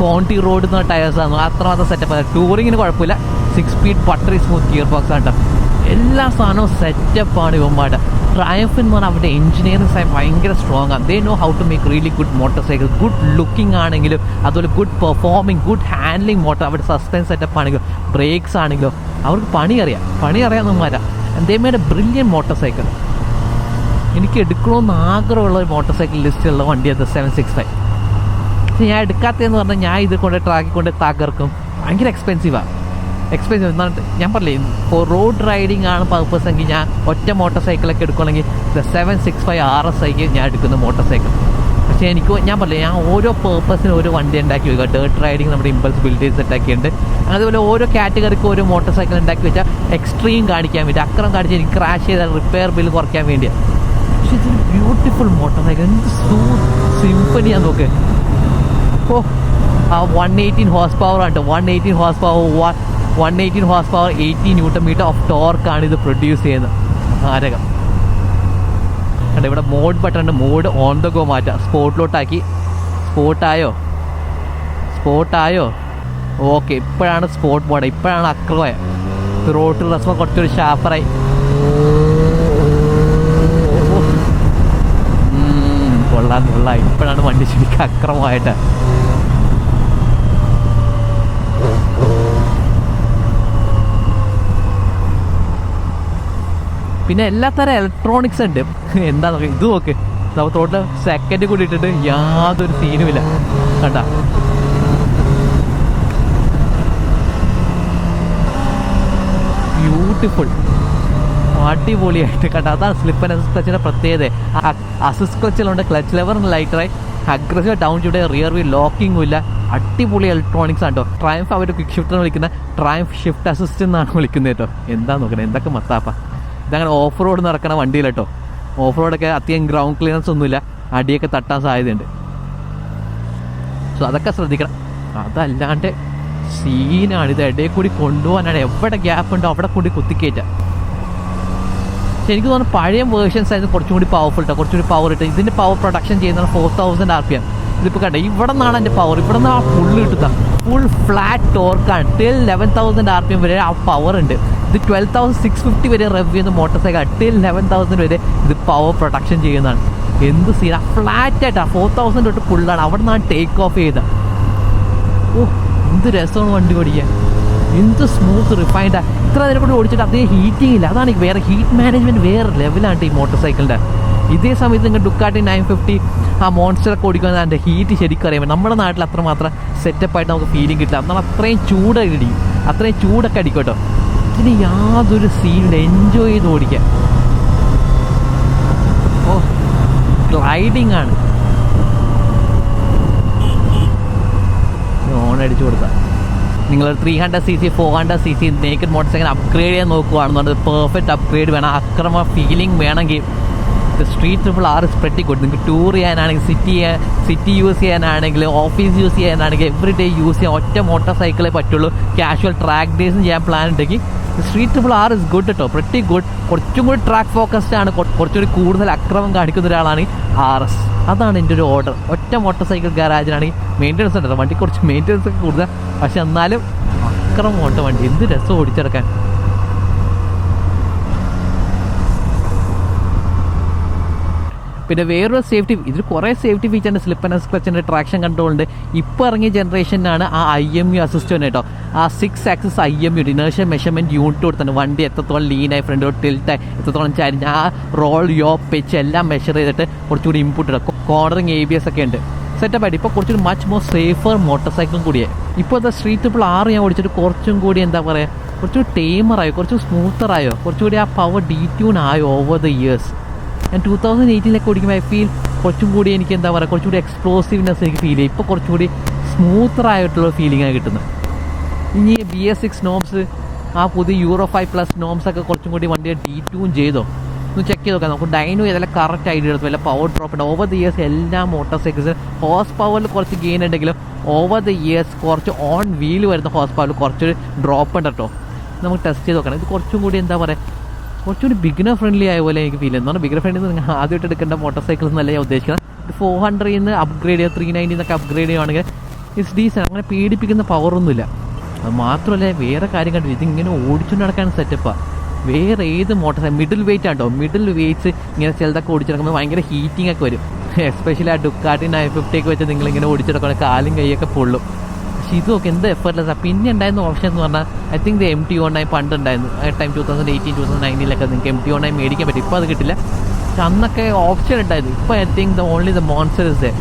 കോണ്ടി റോഡ് എന്ന ടയേഴ്സാണ്. അത്രമാത്രം സെറ്റപ്പ്. ടൂറിങ്ങിന് കുഴപ്പമില്ല. 6 speed buttery smooth gear box ആണ്. എല്ലാ സാധനവും സെറ്റപ്പാണ് ഇവന്മാരുടെ. ട്രയംഫ് എന്ന് പറഞ്ഞാൽ അവരുടെ എഞ്ചിനീയറിംഗ് സൈഡ് ഭയങ്കര സ്ട്രോങ് ആണ്. They know how to make really good motorcycle. Good looking ആണെങ്കിലും അതുപോലെ good performing, good handling motor. അവരുടെ സസ്പെൻസ് സെറ്റപ്പ് ആണെങ്കിലും ബ്രേക്സ് ആണെങ്കിലും അവർക്ക് പണി അറിയാവുന്നവന്മാരാ. They made a brilliant motorcycle. എനിക്ക് എടുക്കണമെന്ന് ആഗ്രഹമുള്ള ഒരു മോട്ടോർ സൈക്കിൾ ലിസ്റ്റിലുള്ള വണ്ടിയാണ് 765. ഞാൻ എടുക്കാത്തതെന്ന് പറഞ്ഞാൽ ഞാൻ ഇത് കൊണ്ട് ട്രാക്കിൽ കൊണ്ട് തകർക്കും. ഭയങ്കര എക്സ്പെൻസീവ് എന്നാണ് ഞാൻ പറഞ്ഞില്ലേ. ഇപ്പോൾ റോഡ് റൈഡിങ് ആണ് പർപ്പസ് എങ്കിൽ ഞാൻ ഒറ്റ മോട്ടോർ സൈക്കിളൊക്കെ എടുക്കുകയാണെങ്കിൽ 765 RSIക്ക് ഞാൻ എടുക്കുന്ന മോട്ടോർ സൈക്കിൾ. പക്ഷേ ഞാൻ പറഞ്ഞില്ലേ, ഞാൻ ഓരോ പേർപ്പസിനും ഒരു വണ്ടി ഉണ്ടാക്കി വയ്ക്കുക. ഡേർട്ട് റൈഡിങ് നമ്മുടെ ഇമ്പൾസ് ബിൽഡേഴ്സ് ഉണ്ടാക്കിയിട്ടുണ്ട്. അതുപോലെ ഓരോ കാറ്റഗറിക്ക് ഓരോ മോട്ടോർ സൈക്കിൾ ഉണ്ടാക്കി വെച്ചാൽ എക്സ്ട്രീം കാണിക്കാൻ വേണ്ടി, അക്രം കാണിച്ച് എനിക്ക് ക്രാഷ് ചെയ്താൽ റിപ്പയർ ബില്ല് കുറയ്ക്കാൻ വേണ്ടിയാണ്. പക്ഷേ ഇതൊരു ബ്യൂട്ടിഫുൾ മോട്ടോർ സൈക്കിൾ. എന്ത് സിംഫണിയാന്ന് നോക്ക്. ഓ, ആ 118 horse power ആണ്. 118 horse power 80 Nm ഓഫ് ടോർക്കാണ് ഇത് പ്രൊഡ്യൂസ് ചെയ്യുന്നത്. മാരകം. കണ്ട, ഇവിടെ മോഡ് ബട്ടൺ ഉണ്ട്. മോഡ് ഓൺ ദ ഗോ മാറ്റാം. സ്പോർട്ടിലോട്ടാക്കി. സ്പോർട്ടായോ ഓക്കെ. ഇപ്പോഴാണ് സ്പോർട്ട് മോഡ്. ഇപ്പോഴാണ് അക്രമായ ത്രോട്ടിൽ റെസ്പോൺസ് കുറച്ചൊരു ഷാർപ്പറായി. കൊള്ളാം. ഇപ്പോഴാണ് വണ്ടി ശരിക്കും അക്രമമായിട്ട്. പിന്നെ എല്ലാത്തരം ഇലക്ട്രോണിക്സ് ഉണ്ട്. എന്താ നോക്കുക, ഇത് നോക്ക്. നമുക്ക് ടോട്ടൽ സെക്കൻഡ് കൂടി ഇട്ടിട്ട് യാതൊരു സീനുമില്ല. കണ്ട, ബ്യൂട്ടിഫുൾ, അടിപൊളിയായിട്ട്. കണ്ട, അതാണ് സ്ലിപ്പ് ആൻഡ് അസിസ്റ്റ് ക്ലച്ചിൻ്റെ പ്രത്യേകത. അസിസ്റ്റ് ക്ലച്ചിലുണ്ട്, ക്ലച്ച് ലെവറിന് ലൈറ്ററായി, അഗ്രസീവ് ഡൗൺ ചൂടെ, റിയർ വീൽ ലോക്കിങ്ങും ഇല്ല. അടിപൊളി ഇലക്ട്രോണിക്സ് ആണ് കേട്ടോ. ട്രയംഫ് അവർ ക്വിക്ക് ഷിഫ്റ്റ് എന്ന് വിളിക്കുന്ന ട്രയംഫ് ഷിഫ്റ്റ് അസിസ്റ്റ് എന്നാണ് വിളിക്കുന്നത് കേട്ടോ. എന്താ നോക്കണേ, എന്തൊക്കെ മത്താപ്പ. ഇതങ്ങനെ ഓഫ് റോഡ് നടക്കണ വണ്ടിയിൽ കേട്ടോ. ഓഫ് റോഡൊക്കെ അധികം ഗ്രൗണ്ട് ക്ലിയറൻസ് ഒന്നുമില്ല, അടിയൊക്കെ തട്ടാൻ സാധ്യതയുണ്ട്. സോ അതൊക്കെ ശ്രദ്ധിക്കണം. അതല്ലാണ്ട് സീനാണ്. ഇത് ഇടയിൽ കൂടി കൊണ്ടുപോകാനാണ്. എവിടെ ഗ്യാപ്പ് ഉണ്ടോ അവിടെ കൂടി കുത്തിക്കയറ്റാം. പക്ഷെ എനിക്ക് തോന്നുന്നു പഴയ വേർഷൻസ് ആയിരുന്നു കുറച്ചും കൂടി പവർഫുൾ കേട്ടോ. കുറച്ചുകൂടി പവർ ഇട്ട് ഇതിൻ്റെ പവർ പ്രൊഡക്ഷൻ ചെയ്യുന്നത് 4000 RPM. ഇതിപ്പോൾ കണ്ടേ, ഇവിടെ നിന്നാണ് എൻ്റെ പവർ. ഇവിടെ നിന്ന് ആ ഫുള്ള് കിട്ടുക. ഫുൾ ഫ്ലാറ്റ് ടോർക്കാണ്. ടിൽ 11,000 RPM വരെ ആ പവർ ഉണ്ട്. ഇത് 12,650 വരെ റെവ് ചെയ്യുന്ന മോട്ടോർ സൈക്കിൾ. ടിൽ 11,000 വരെ ഇത് പവർ പ്രൊഡക്ഷൻ ചെയ്യുന്നതാണ്. എന്ത് സീൻ. ആ ഫ്ലാറ്റായിട്ടാണ് 4,000 തൊട്ട് ഫുള്ളാണ്. അവിടെ നിന്നാണ് ടേക്ക് ഓഫ് ചെയ്തത്. ഓ, എന്ത് രസമാണ് വണ്ടി ഓടിക്കാൻ. എന്ത് സ്മൂത്ത് റിഫൈൻഡാണ്. ഇത്ര നേരം കൂടി ഓടിച്ചിട്ട് അതേ ഹീറ്റിംഗ് ഇല്ല. അതാണ് വേറെ ഹീറ്റ് മാനേജ്മെൻറ്റ് വേറെ ലെവലാണ് ഈ മോട്ടോർ സൈക്കിളിൻ്റെ. ഇതേ സമയത്ത് നിങ്ങൾ ഡുക്കാട്ടി 950 ആ മോൺസ്റ്ററൊക്കെ ഓടിക്കുന്ന അതിൻ്റെ ഹീറ്റ് ശരിക്കും അറിയാൻ പറ്റും. നമ്മുടെ നാട്ടിൽ അത്രമാത്രം സെറ്റപ്പായിട്ട് നമുക്ക് ഫീലിംഗ് കിട്ടില്ല. എന്നാൽ അത്രയും ചൂടൊക്കെ അടിക്കും, അത്രയും ചൂടൊക്കെ അടിക്കും കേട്ടോ. ഇതിന് യാതൊരു സീനില്ല, എൻജോയ് ചെയ്ത് ഓടിക്കാൻ. ഓ ഗ്ലൈഡിങ് ആണ്. ഓൺ അടിച്ചു കൊടുത്താൽ നിങ്ങൾ 300cc 400cc naked motor cycle upgrade ചെയ്യാൻ നോക്കുകയാണെന്നുണ്ടെങ്കിൽ പെർഫെക്റ്റ് അപ്ഗ്രേഡ് വേണം. അക്രമ ഫീലിംഗ് വേണമെങ്കിൽ Street Triple R is pretty good. നിങ്ങൾക്ക് ടൂർ ചെയ്യാനാണെങ്കിൽ, സിറ്റി യൂസ് ചെയ്യാനാണെങ്കിൽ, ഓഫീസ് യൂസ് ചെയ്യാനാണെങ്കിൽ, എവറി ഡേ യൂസ് ചെയ്യാൻ ഒറ്റ മോട്ടോർ സൈക്കിളേ പറ്റുള്ളൂ. കാഷ്വൽ ട്രാക്ക് ഡേയ്സും ചെയ്യാൻ പ്ലാൻ ഉണ്ടെങ്കിൽ Street Triple R is good കേട്ടോ, പ്രെറ്റി ഗുഡ്. കുറച്ചും കൂടി ട്രാക്ക് ഫോക്കസ്ഡ് ആണ്, കുറച്ചുകൂടി കൂടുതൽ അക്രമം കാണിക്കുന്ന ഒരാളാണ് RS. അതാണ് എൻ്റെ ഒരു ഓർഡർ. ഒറ്റ മോട്ടോർ സൈക്കിൾ ഗാരാജിനാണെങ്കിൽ മെയിൻ്റനൻസ് ഉണ്ടല്ലോ, വണ്ടി കുറച്ച് മെയിൻ്റനൻസ് ഒക്കെ കൂടുതൽ, പക്ഷെ എന്നാലും അക്രമമുണ്ട് വണ്ടി. എന്ത് രസം ഓടിച്ചെടുക്കാൻ. പിന്നെ വേറൊരു സേഫ്റ്റി, ഇതിൽ കുറേ സേഫ്റ്റി ഫീച്ചറുണ്ട്. സ്ലിപ്പ് ആൻഡ് ക്ലച്ചിൻ്റെ ട്രാക്ഷൻ കൺട്രോൾ ഉണ്ട്. ഇപ്പോൾ ഇറങ്ങിയ ജനറേഷനാണ് ആ IMU അസിസ്റ്റൻ്റ് കേട്ടോ. ആ 6 axis IMU inertial measurement unit കൊടുത്തിട്ടുണ്ട്. വണ്ടി എത്രത്തോളം ലീനായി, ഫ്രണ്ടോട്ട് ടിൽറ്റായി, എത്രത്തോളം ചരിഞ്ഞ്, ആ റോൾ, യോ, പിച്ച് എല്ലാം മെഷർ ചെയ്തിട്ട് കുറച്ചുകൂടി ഇൻപുട്ട് ഇടും. കോർണറിങ് ABS ഒക്കെ ഉണ്ട്. സെറ്റപ്പായിട്ട് ഇപ്പോൾ കുറച്ചുകൂടി മച്ച് മോർ സേഫർ മോട്ടോർ സൈക്കിളും കൂടിയായി. ഇപ്പോഴത്തെ സ്ട്രീറ്റ് ട്രിപ്പിൾ ആർ ഞാൻ ഓടിച്ചിട്ട് കുറച്ചും കൂടി എന്താ പറയുക, കുറച്ചുകൂടി ടേമറായോ, കുറച്ചും സ്മൂത്തറായോ, കുറച്ചുകൂടി ആ പവർ ഡീറ്റ്യൂൺ ആയോ ഓവർ ദ ഇയേഴ്സ്. ഞാൻ 2018 ഓടിക്കുമ്പോൾ ഐ ഫീൽ കുറച്ചും കൂടി എനിക്ക് എന്താ പറയുക, കുറച്ചുകൂടി എക്സ്പ്ലോസീവ്നെസ് എനിക്ക് ഫീൽ ചെയ്യും. ഇപ്പോൾ കുറച്ചുകൂടി സ്മൂത്തറായിട്ടുള്ള ഫീലിംഗാണ് കിട്ടുന്നത്. ഇനി BS6 നോംസ്, ആ പുതിയ Euro 5+ നോംസൊക്കെ കുറച്ചും കൂടി വണ്ടിയെ ഡീറ്റ്യൂൺ ചെയ്തോ ഒന്ന് ചെക്ക് ചെയ്ത് നോക്കാം. നമുക്ക് ഡൈനോ ഏതെല്ലാം കറക്റ്റ് ഐഡിയ എടുത്തു, വല്ല പവർ ഡ്രോപ്പ് ഉണ്ട്. ഓവർ ദ ഇയേഴ്സ് എല്ലാ മോട്ടോർ സൈക്കിൾസ് ഹോഴ്സ് പവറിൽ കുറച്ച് ഗെയിൻ ഉണ്ടെങ്കിലും ഓവർ ദ ഇയേഴ്സ് കുറച്ച് ഓൺ വീൽ വരുന്ന ഹോഴ്സ് പവറിൽ കുറച്ചൊരു ഡ്രോപ്പ് ഉണ്ട് കേട്ടോ. നമുക്ക് ടെസ്റ്റ് ചെയ്ത് നോക്കണം. ഇത് കുറച്ചും കൂടി എന്താ പറയുക, കുറച്ചുകൂടി ബിഗിനർ ഫ്രണ്ട്ലി ആയ പോലെ എനിക്ക് ഫീൽ ചെയ്യുന്നു. ബിഗിനർ ഫ്രണ്ട്ലി നിങ്ങൾ ആദ്യമായിട്ട് എടുക്കേണ്ട മോട്ടോർ സൈക്കിൾ എന്നല്ല ഞാൻ ഉദ്ദേശിക്കുന്നത്. 400 നിന്ന് അപ്ഗ്രേഡ് ചെയ്യുക, 390 എന്നൊക്കെ അപ്ഗ്രേഡ് ചെയ്യുകയാണെങ്കിൽ ഇറ്റ്സ് ഡീസൻ. അങ്ങനെ പേടിപ്പിക്കുന്ന പവറൊന്നുമില്ല. അത് മാത്രമല്ല വേറെ കാര്യം കണ്ടില്ല, ഇതിങ്ങനെ ഓടിച്ചു നടക്കാൻ സെറ്റപ്പാണ്. വേറെ ഏത് മോട്ടോർ സൈക്കിൾ മിഡിൽ വെയിറ്റ് ആണോ, മിഡിൽ വെയിറ്റ്സ് ഇങ്ങനെ ചിലതൊക്കെ ഓടിച്ചെടുക്കുമ്പോൾ ഭയങ്കര ഹീറ്റിംഗ് ഒക്കെ വരും. എസ്പെഷ്യലി ആ ഡുക്കാട്ടി 950 ഒക്കെ വെച്ച് നിങ്ങളിങ്ങനെ ഓടിച്ചെടുക്കുകയാണെങ്കിൽ കാലും കൈയൊക്കെ പൊള്ളും. പക്ഷേ ഇതൊക്കെ എന്ത് എഫർട്ട്ലെസ്. പിന്നെ ഉണ്ടായിരുന്ന ഓപ്ഷൻ എന്ന് പറഞ്ഞാൽ ഐ തിങ്ക് ദ MT-09 പണ്ട് ഉണ്ടായിരുന്നു. ആ ടൈം 2018 2019 നിങ്ങൾക്ക് MT-09 മേടിക്കാൻ പറ്റും. ഇപ്പോൾ അത് കിട്ടില്ല. പക്ഷെ അന്നൊക്കെ ഓപ്ഷൻ ഉണ്ടായിരുന്നു. ഇപ്പോൾ I think only the Monster is there.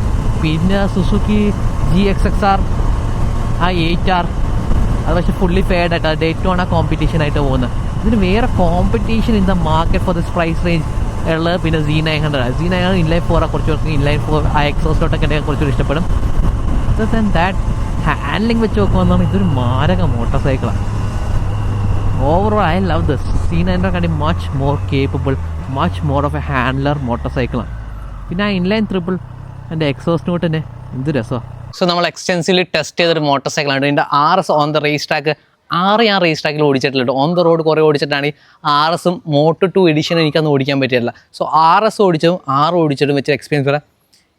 പിന്നെ സുസുക്കി GXXR, ആ 8R, അത് പക്ഷേ ഫുള്ളി ഫെയർഡ് ആയിട്ട് ഡേറ്റോണ കോമ്പറ്റീഷൻ ആയിട്ട് പോകുന്നത്. ഇതിന് വേറെ competition in the market for this price range ഉള്ളത് പിന്നെ Z900. Z900 ഇൻലൈൻ 4 കുറച്ച് പേർക്ക് ഇൻലൈൻ 4 ആ എക്സോസ്റ്റോട്ടൊക്കെ ഉണ്ടെങ്കിൽ കുറച്ചുകൂടി ഇഷ്ടപ്പെടും. അതർ ദാൻ ദാറ്റ് ഹാൻഡ്ലിംഗ് വെച്ച് നോക്കുമ്പോൾ ഇതൊരു മാരക മോട്ടോർ സൈക്കിളാണ്. Overall I love this. Z900 Kandi much more capable, much more of A handler motor സൈക്കിളാണ്. പിന്നെ ആ ഇൻലൈൻ ട്രിപ്പിൾ എൻ്റെ എക്സോസ്റ്റ് നോട്ടിൻ്റെ എന്ത് രസമാണ്. സോ നമ്മൾ എക്സ്റ്റെൻസീവ്ലി ടെസ്റ്റ് ചെയ്തൊരു മോട്ടോർ സൈക്കിളാണ്. ഇതിൻ്റെ RS on the race track 6 ഞാൻ റേസ് ട്രാക്കിൽ ഓടിച്ചിട്ടില്ല. ഓൺ ദ റോഡ് കുറേ ഓടിച്ചിട്ടാണ്. RSഉം Moto2 എഡിഷനും എനിക്കന്ന് ഓടിക്കാൻ പറ്റില്ല. സോ RS ഓടിച്ചും ഓടിച്ചിട്ടും വെച്ച്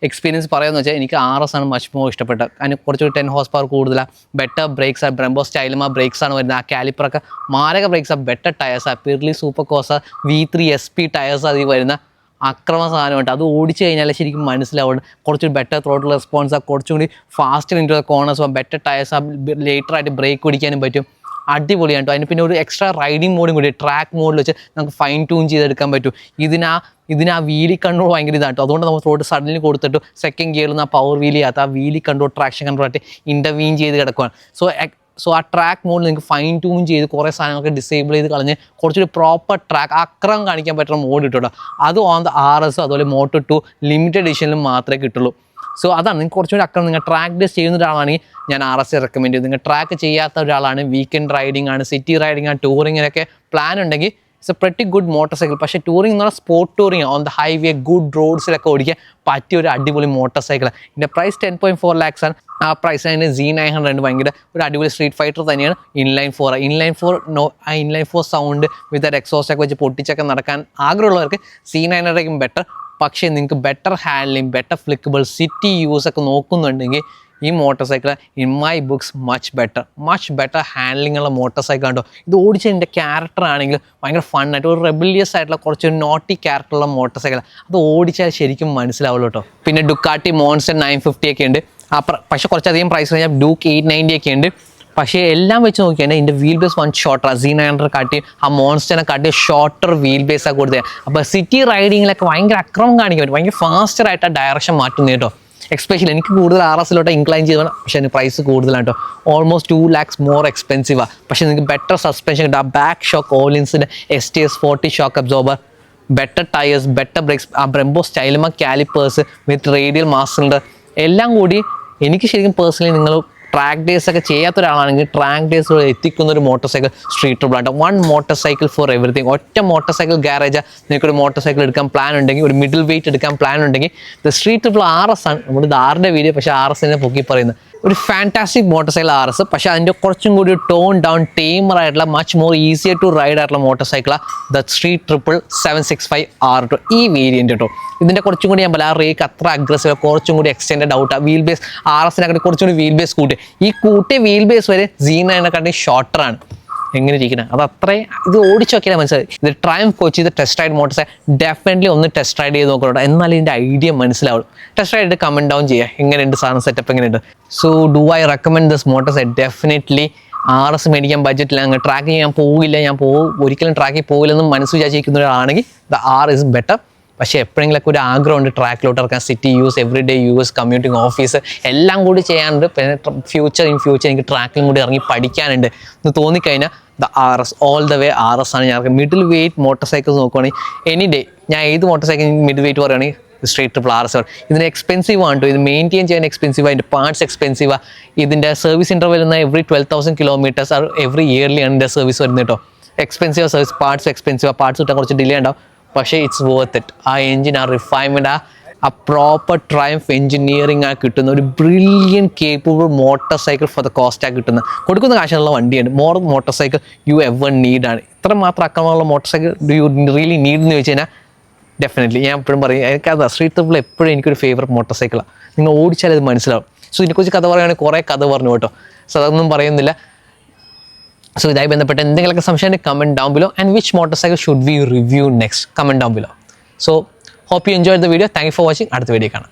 എക്സ്പീരിയൻസ് പറയാമെന്ന് വെച്ചാൽ എനിക്ക് RS ആണ് മച്ച് മോർ ഇഷ്ടപ്പെട്ടത്. അതിന് കുറച്ചൊരു 10 ഹോഴ്സ് പവർ കൂടുതലാണ്, ബെറ്റർ ബ്രേക്സ് ആണ്, ബ്രെംബോ സ്റ്റൈലും ആ ബ്രേക്സ് ആണ് വരുന്നത്. ആ കാലിപ്പറൊക്കെ മാരക ബ്രേക്സാണ്, ബെറ്റർ ടയേഴ്സാണ്, Pirelli super Corsa V3 SP tyres അതിൽ വരുന്ന അക്രമ സാധനമുണ്ട്. അത് ഓടിച്ചു കഴിഞ്ഞാൽ ശരിക്കും മനസ്സിലാവും. കുറച്ചൊരു ബെറ്റർ ത്രോട്ടിൽ റെസ്പോൺസാണ്, കുറച്ചും കൂടി fast into corners, better tyres, ലേറ്ററായിട്ട് ബ്രേക്ക് പിടിക്കാനും പറ്റും. അടിപൊളിയാണ് കേട്ടോ. അതിന് പിന്നെ ഒരു എക്സ്ട്രാ റൈഡിങ് മോഡും കൂടി, ട്രാക്ക് മോഡിൽ വെച്ച് നമുക്ക് ഫൈൻ ട്യൂൺ ചെയ്തെടുക്കാൻ പറ്റും. ഇതിനാ വീലി കൺട്രോൾ ഭയങ്കര ഇതാണ് കേട്ടോ. അതുകൊണ്ട് നമ്മൾ റോഡ് സഡൻലി കൊടുത്തിട്ട് സെക്കൻഡ് ഗിയറിൽ നിന്ന് ആ പവർ വീൽ ചെയ്യാത്ത ആ വീലി കൺട്രോൾ, ട്രാക്ഷൻ കൺട്രോൾ ആയിട്ട് ഇൻ്റർവീൻ ചെയ്ത് കിടക്കുകയാണ്. സോ ആ ട്രാക്ക് മോഡിൽ നിങ്ങൾക്ക് ഫൈൻ ട്യൂൺ ചെയ്ത് കുറേ സാധനങ്ങളൊക്കെ ഡിസേബിൾ ചെയ്ത് കളഞ്ഞ് കുറച്ചൊരു പ്രോപ്പർ ട്രാക്ക് അക്രമം കാണിക്കാൻ പറ്റുന്ന മോഡ് കിട്ടുമല്ലോ. അത് ഓൺ ദ RS അതുപോലെ Moto2 ലിമിറ്റഡ് എഡിഷനിലും മാത്രമേ കിട്ടുള്ളൂ. സോ അതാണ് നിങ്ങൾക്ക് കുറച്ചുകൂടി അക്രമം. നിങ്ങൾ ട്രാക്ക് ഡേസ് ചെയ്യുന്ന ഒരാളാണെങ്കിൽ ഞാൻ RS റെക്കമെൻഡ് ചെയ്യും. നിങ്ങൾ ട്രാക്ക് ചെയ്യാത്ത ഒരാളാണ്, വീക്കെൻഡ് റൈഡിംഗ് ആണ്, സിറ്റി റൈഡിംഗ് ആണ്, ടൂറിങ്ങിനൊക്കെ പ്ലാൻ ഉണ്ടെങ്കിൽ it's a pretty good motorcycle. പക്ഷേ ടൂറിംഗ് എന്ന് പറഞ്ഞാൽ sport touring on the highway good റോഡ്സിലൊക്കെ ഓടിക്കാൻ പറ്റിയ ഒരു അടിപൊളി മോട്ടോർ സൈക്കിളാണ്. ഇതിൻ്റെ പ്രൈസ് 10.4 lakhs ആണ്. ആ പ്രൈസ് അതിന് Z900 ഭയങ്കര ഒരു അടിപൊളി സ്ട്രീറ്റ് ഫൈറ്റർ തന്നെയാണ്. ഇൻലൈൻ 4 സൗണ്ട് വിത്ത് എക്സോസ്റ്റ് ഒക്കെ വെച്ച് പൊട്ടിച്ചൊക്കെ നടക്കാൻ ആഗ്രഹമുള്ളവർക്ക് Z900 ബെറ്റർ. പക്ഷേ നിങ്ങൾക്ക് better handling, better flickable city use ഒക്കെ നോക്കുന്നുണ്ടെങ്കിൽ ഈ motorcycle in my books much better handling ഉള്ള മോട്ടോർ സൈക്കിൾ ആണോ. ഇത് ഓടിച്ച എൻ്റെ ക്യാരക്ടർ ആണെങ്കിൽ ഭയങ്കര ഫണ്ണായിട്ട് ഒരു റെബിലിയസ് ആയിട്ടുള്ള കുറച്ച് നോട്ടി ക്യാരക്ടറുള്ള മോട്ടോർ സൈക്കിൾ. അത് ഓടിച്ചാൽ ശരിക്കും മനസ്സിലാവുള്ളൂ കേട്ടോ. പിന്നെ ഡുക്കാട്ടി മോൺസ്റ്റർ 950 ഒക്കെ ഉണ്ട്. പക്ഷേ കുറച്ചധികം പ്രൈസ് കഴിഞ്ഞാൽ ഡ്യൂക്ക് 890 ഒക്കെ ഉണ്ട്. പക്ഷേ എല്ലാം വെച്ച് നോക്കിയാൽ ഇതിൻ്റെ wheel base one shorter Z900 കാട്ടി ആ മോൺസ്റ്ററിനെ കാട്ടി ഷോർട്ടർ വീൽ ബേസാണ് കൊടുത്തത്. അപ്പോൾ സിറ്റി റൈഡിങ്ങിലൊക്കെ ഭയങ്കര അക്രമം കാണിക്കാൻ പറ്റും, ഭയങ്കര ഫാസ്റ്ററായിട്ട് ആ ഡയറക്ഷൻ മാറ്റുന്നു കേട്ടോ. എക്സ്പെഷ്യലി എനിക്ക് കൂടുതൽ RS ഇൻക്ലൈൻ ചെയ്യണം, പക്ഷേ അതിന് പ്രൈസ് കൂടുതലാണ് കേട്ടോ. ഓൾമോസ്റ്റ് 2 lakhs മോർ എക്സ്പെൻസീവാണ്. പക്ഷേ നിങ്ങൾക്ക് ബെറ്റർ സസ്പെൻഷൻ കിട്ടും. ആ ബാക്ക് ഷോക്ക് ഓളിൻസിൻ്റെ STS40 shock absorber, better tyres, better brakes, ആ Brembo Stylema calipers with radial master cylinder എല്ലാം കൂടി എനിക്ക് ശരിക്കും പേഴ്സണലി നിങ്ങൾ ട്രാക്ക് ഡേയ്സ് ഒക്കെ ചെയ്യാത്ത ഒരാളാണെങ്കിൽ ട്രാക്ക് ഡേയ്സ് എത്തിക്കുന്ന ഒരു മോട്ടോർ സൈക്കിൾ സ്ട്രീറ്റ് ട്രിപ്പിളാണ്. 1 മോട്ടോർ സൈക്കിൾ ഫോർ എവറിത്തിങ്. ഒറ്റ മോട്ടോർ സൈക്കിൾ ഗാരേജ് നിങ്ങൾക്കൊരു മോട്ടോർ സൈക്കിൾ എടുക്കാൻ പ്ലാൻ ഉണ്ടെങ്കിൽ, ഒരു മിഡിൽ വെയിറ്റ് എടുക്കാൻ പ്ലാൻ ഉണ്ടെങ്കിൽ ദ സ്ട്രീറ്റ് ട്രിപ്പിൾ RS ആണ്. നമ്മളിത് ആറിൻ്റെ വീഡിയോ, പക്ഷേ RSനെ പൊക്കി പറയുന്നത് ഒരു ഫാൻറ്റാസ്റ്റിക് മോട്ടോർ സൈക്കിൾ RS. പക്ഷേ അതിൻ്റെ കുറച്ചും കൂടി ടോൺ ഡൗൺ ടേമർ ആയിട്ടുള്ള much more easier to ride ആയിട്ടുള്ള മോട്ടോർ സൈക്കിളാണ് ദ സ്ട്രീറ്റ് ട്രിപ്പിൾ 765 R2 ഈ വേരിയൻറ്റ് കേട്ടോ. ഇതിൻ്റെ കുറച്ചും കൂടി ഞാൻ പറയാം, ആ റേക്ക് അത്ര അഗ്രസീവ്, കുറച്ചും കൂടി എക്സ്റ്റെൻഡ് ഔട്ടാണ്. വീൽ ബേസ് RSനെക്കാട്ടി കുറച്ചും കൂടി വീൽ ബേസ് കൂട്ടി. ഈ കൂട്ടിയ വീൽ ബേസ് വരെ Z900 ഷോർട്ടറാണ്. എങ്ങനെ ഇരിക്കുന്നത് അത് അത്രയും ഇത് ഓടിച്ചു നോക്കിയാൽ മനസ്സിലായി. ഇത് ട്രയംഫ് കോച്ച് ചെയ്ത് test ride motor cycle definitely ഒന്ന് ടെസ്റ്റ് റൈഡ് ചെയ്ത് നോക്കണം, എന്നാലും ഇതിൻ്റെ ഐഡിയ മനസ്സിലാവും. ടെസ്റ്റ് റൈഡ് കമൻറ്റ് ഡൗൺ ചെയ്യുക, എങ്ങനെയുണ്ട് സാധനം, സെറ്റപ്പ് എങ്ങനെയുണ്ട്. So do I recommend this motor cycle? Definitely. RS മേടിക്കാൻ ബഡ്ജറ്റില്ല, അങ്ങ് ട്രാക്ക് ചെയ്യാൻ പോകില്ല, ഒരിക്കലും ട്രാക്കിൽ പോകില്ലെന്നും മനസ്സ് വിചാരിക്കുന്ന ഒരാളാണെങ്കിൽ ദ R is ബെറ്റർ. പക്ഷേ എപ്പോഴെങ്കിലൊക്കെ ഒരു ആഗ്രഹമുണ്ട് ട്രാക്കിലോട്ട് ഇറക്കാൻ, city use, every day use, commuting, office എല്ലാം കൂടി ചെയ്യാനുണ്ട്. പിന്നെ ഫ്യൂച്ചർ എനിക്ക് ട്രാക്കിലും കൂടി ഇറങ്ങി പഠിക്കാനുണ്ട് എന്ന് തോന്നിക്കഴിഞ്ഞാൽ the RS all the way RS ആണ് ഞാൻ. മിഡിൽ വെയിറ്റ് മോട്ടോർ സൈക്കിൾസ് നോക്കുകയാണെങ്കിൽ എനി ഡേ ഞാൻ ഏത് മോട്ടോർ സൈക്കിൾ മിഡിൽ വെയിറ്റ് പറയുകയാണെങ്കിൽ സ്ട്രീറ്റ് ട്രിപ്പിൾ RS ആണ്. ഇതിന് എക്സ്പെൻസീവ് ആണ് കേട്ടോ. ഇത് മെയിൻറ്റെയിൻ ചെയ്യാൻ എക്സ്പെൻസീവാണ്, ഇതിൻ്റെ പാർട്സ് എക്സ്പെൻസീവാണ്. ഇതിൻ്റെ സർവീസ് ഇൻ്റർവൽ വരുന്ന എവറി 12,000 kilometers എവറി ഇയർലി ആണ് ഇതിൻ്റെ സർവീസ് വരുന്നത് കേട്ടോ. Expensive service, parts expensive, parts കിട്ടാൻ കുറച്ച് ഡിലേ ഉണ്ടാവും, പക്ഷേ ഇറ്റ്സ് വർത്ത് ഇറ്റ്. ആ എൻജിൻ, ആ റിഫൈൻമെൻറ്റ്, ആ പ്രോപ്പർ ട്രയംഫ് എഞ്ചിനീയറിംഗ് ആ കിട്ടുന്ന ഒരു brilliant capable motorcycle for the കോസ്റ്റാണ് കിട്ടുന്നത്. കൊടുക്കുന്ന കാശിനുള്ള വണ്ടിയാണ്. More motorcycle you ever നീഡാണ്. ഇത്ര മാത്രം അക്രമമുള്ള motorcycle do you really need എന്ന് ചോദിച്ചു കഴിഞ്ഞാൽ ഡെഫിനറ്റ്ലി ഞാൻ എപ്പോഴും പറയും, എനിക്കത് സ്ട്രീറ്റ് ട്രിപ്പിൾ എപ്പോഴും എനിക്കൊരു ഫേവറേറ്റ് മോട്ടോർ സൈക്കിളാണ്. നിങ്ങൾ ഓടിച്ചാൽ അത് മനസ്സിലാവും. സോ ഇതിനെക്കുറിച്ച് കഥ പറയുകയാണെങ്കിൽ കുറേ കഥ പറഞ്ഞു കേട്ടോ. സോ അതൊന്നും പറയുന്നില്ല. സോ ഇതായി ബന്ധപ്പെട്ട് എന്തെങ്കിലുമൊക്കെ സംശയം comment down below. And which motorcycle should we review next, comment down below. So hope you enjoy the video. Thank you for watching. അടുത്ത വീഡിയോ കാണാം.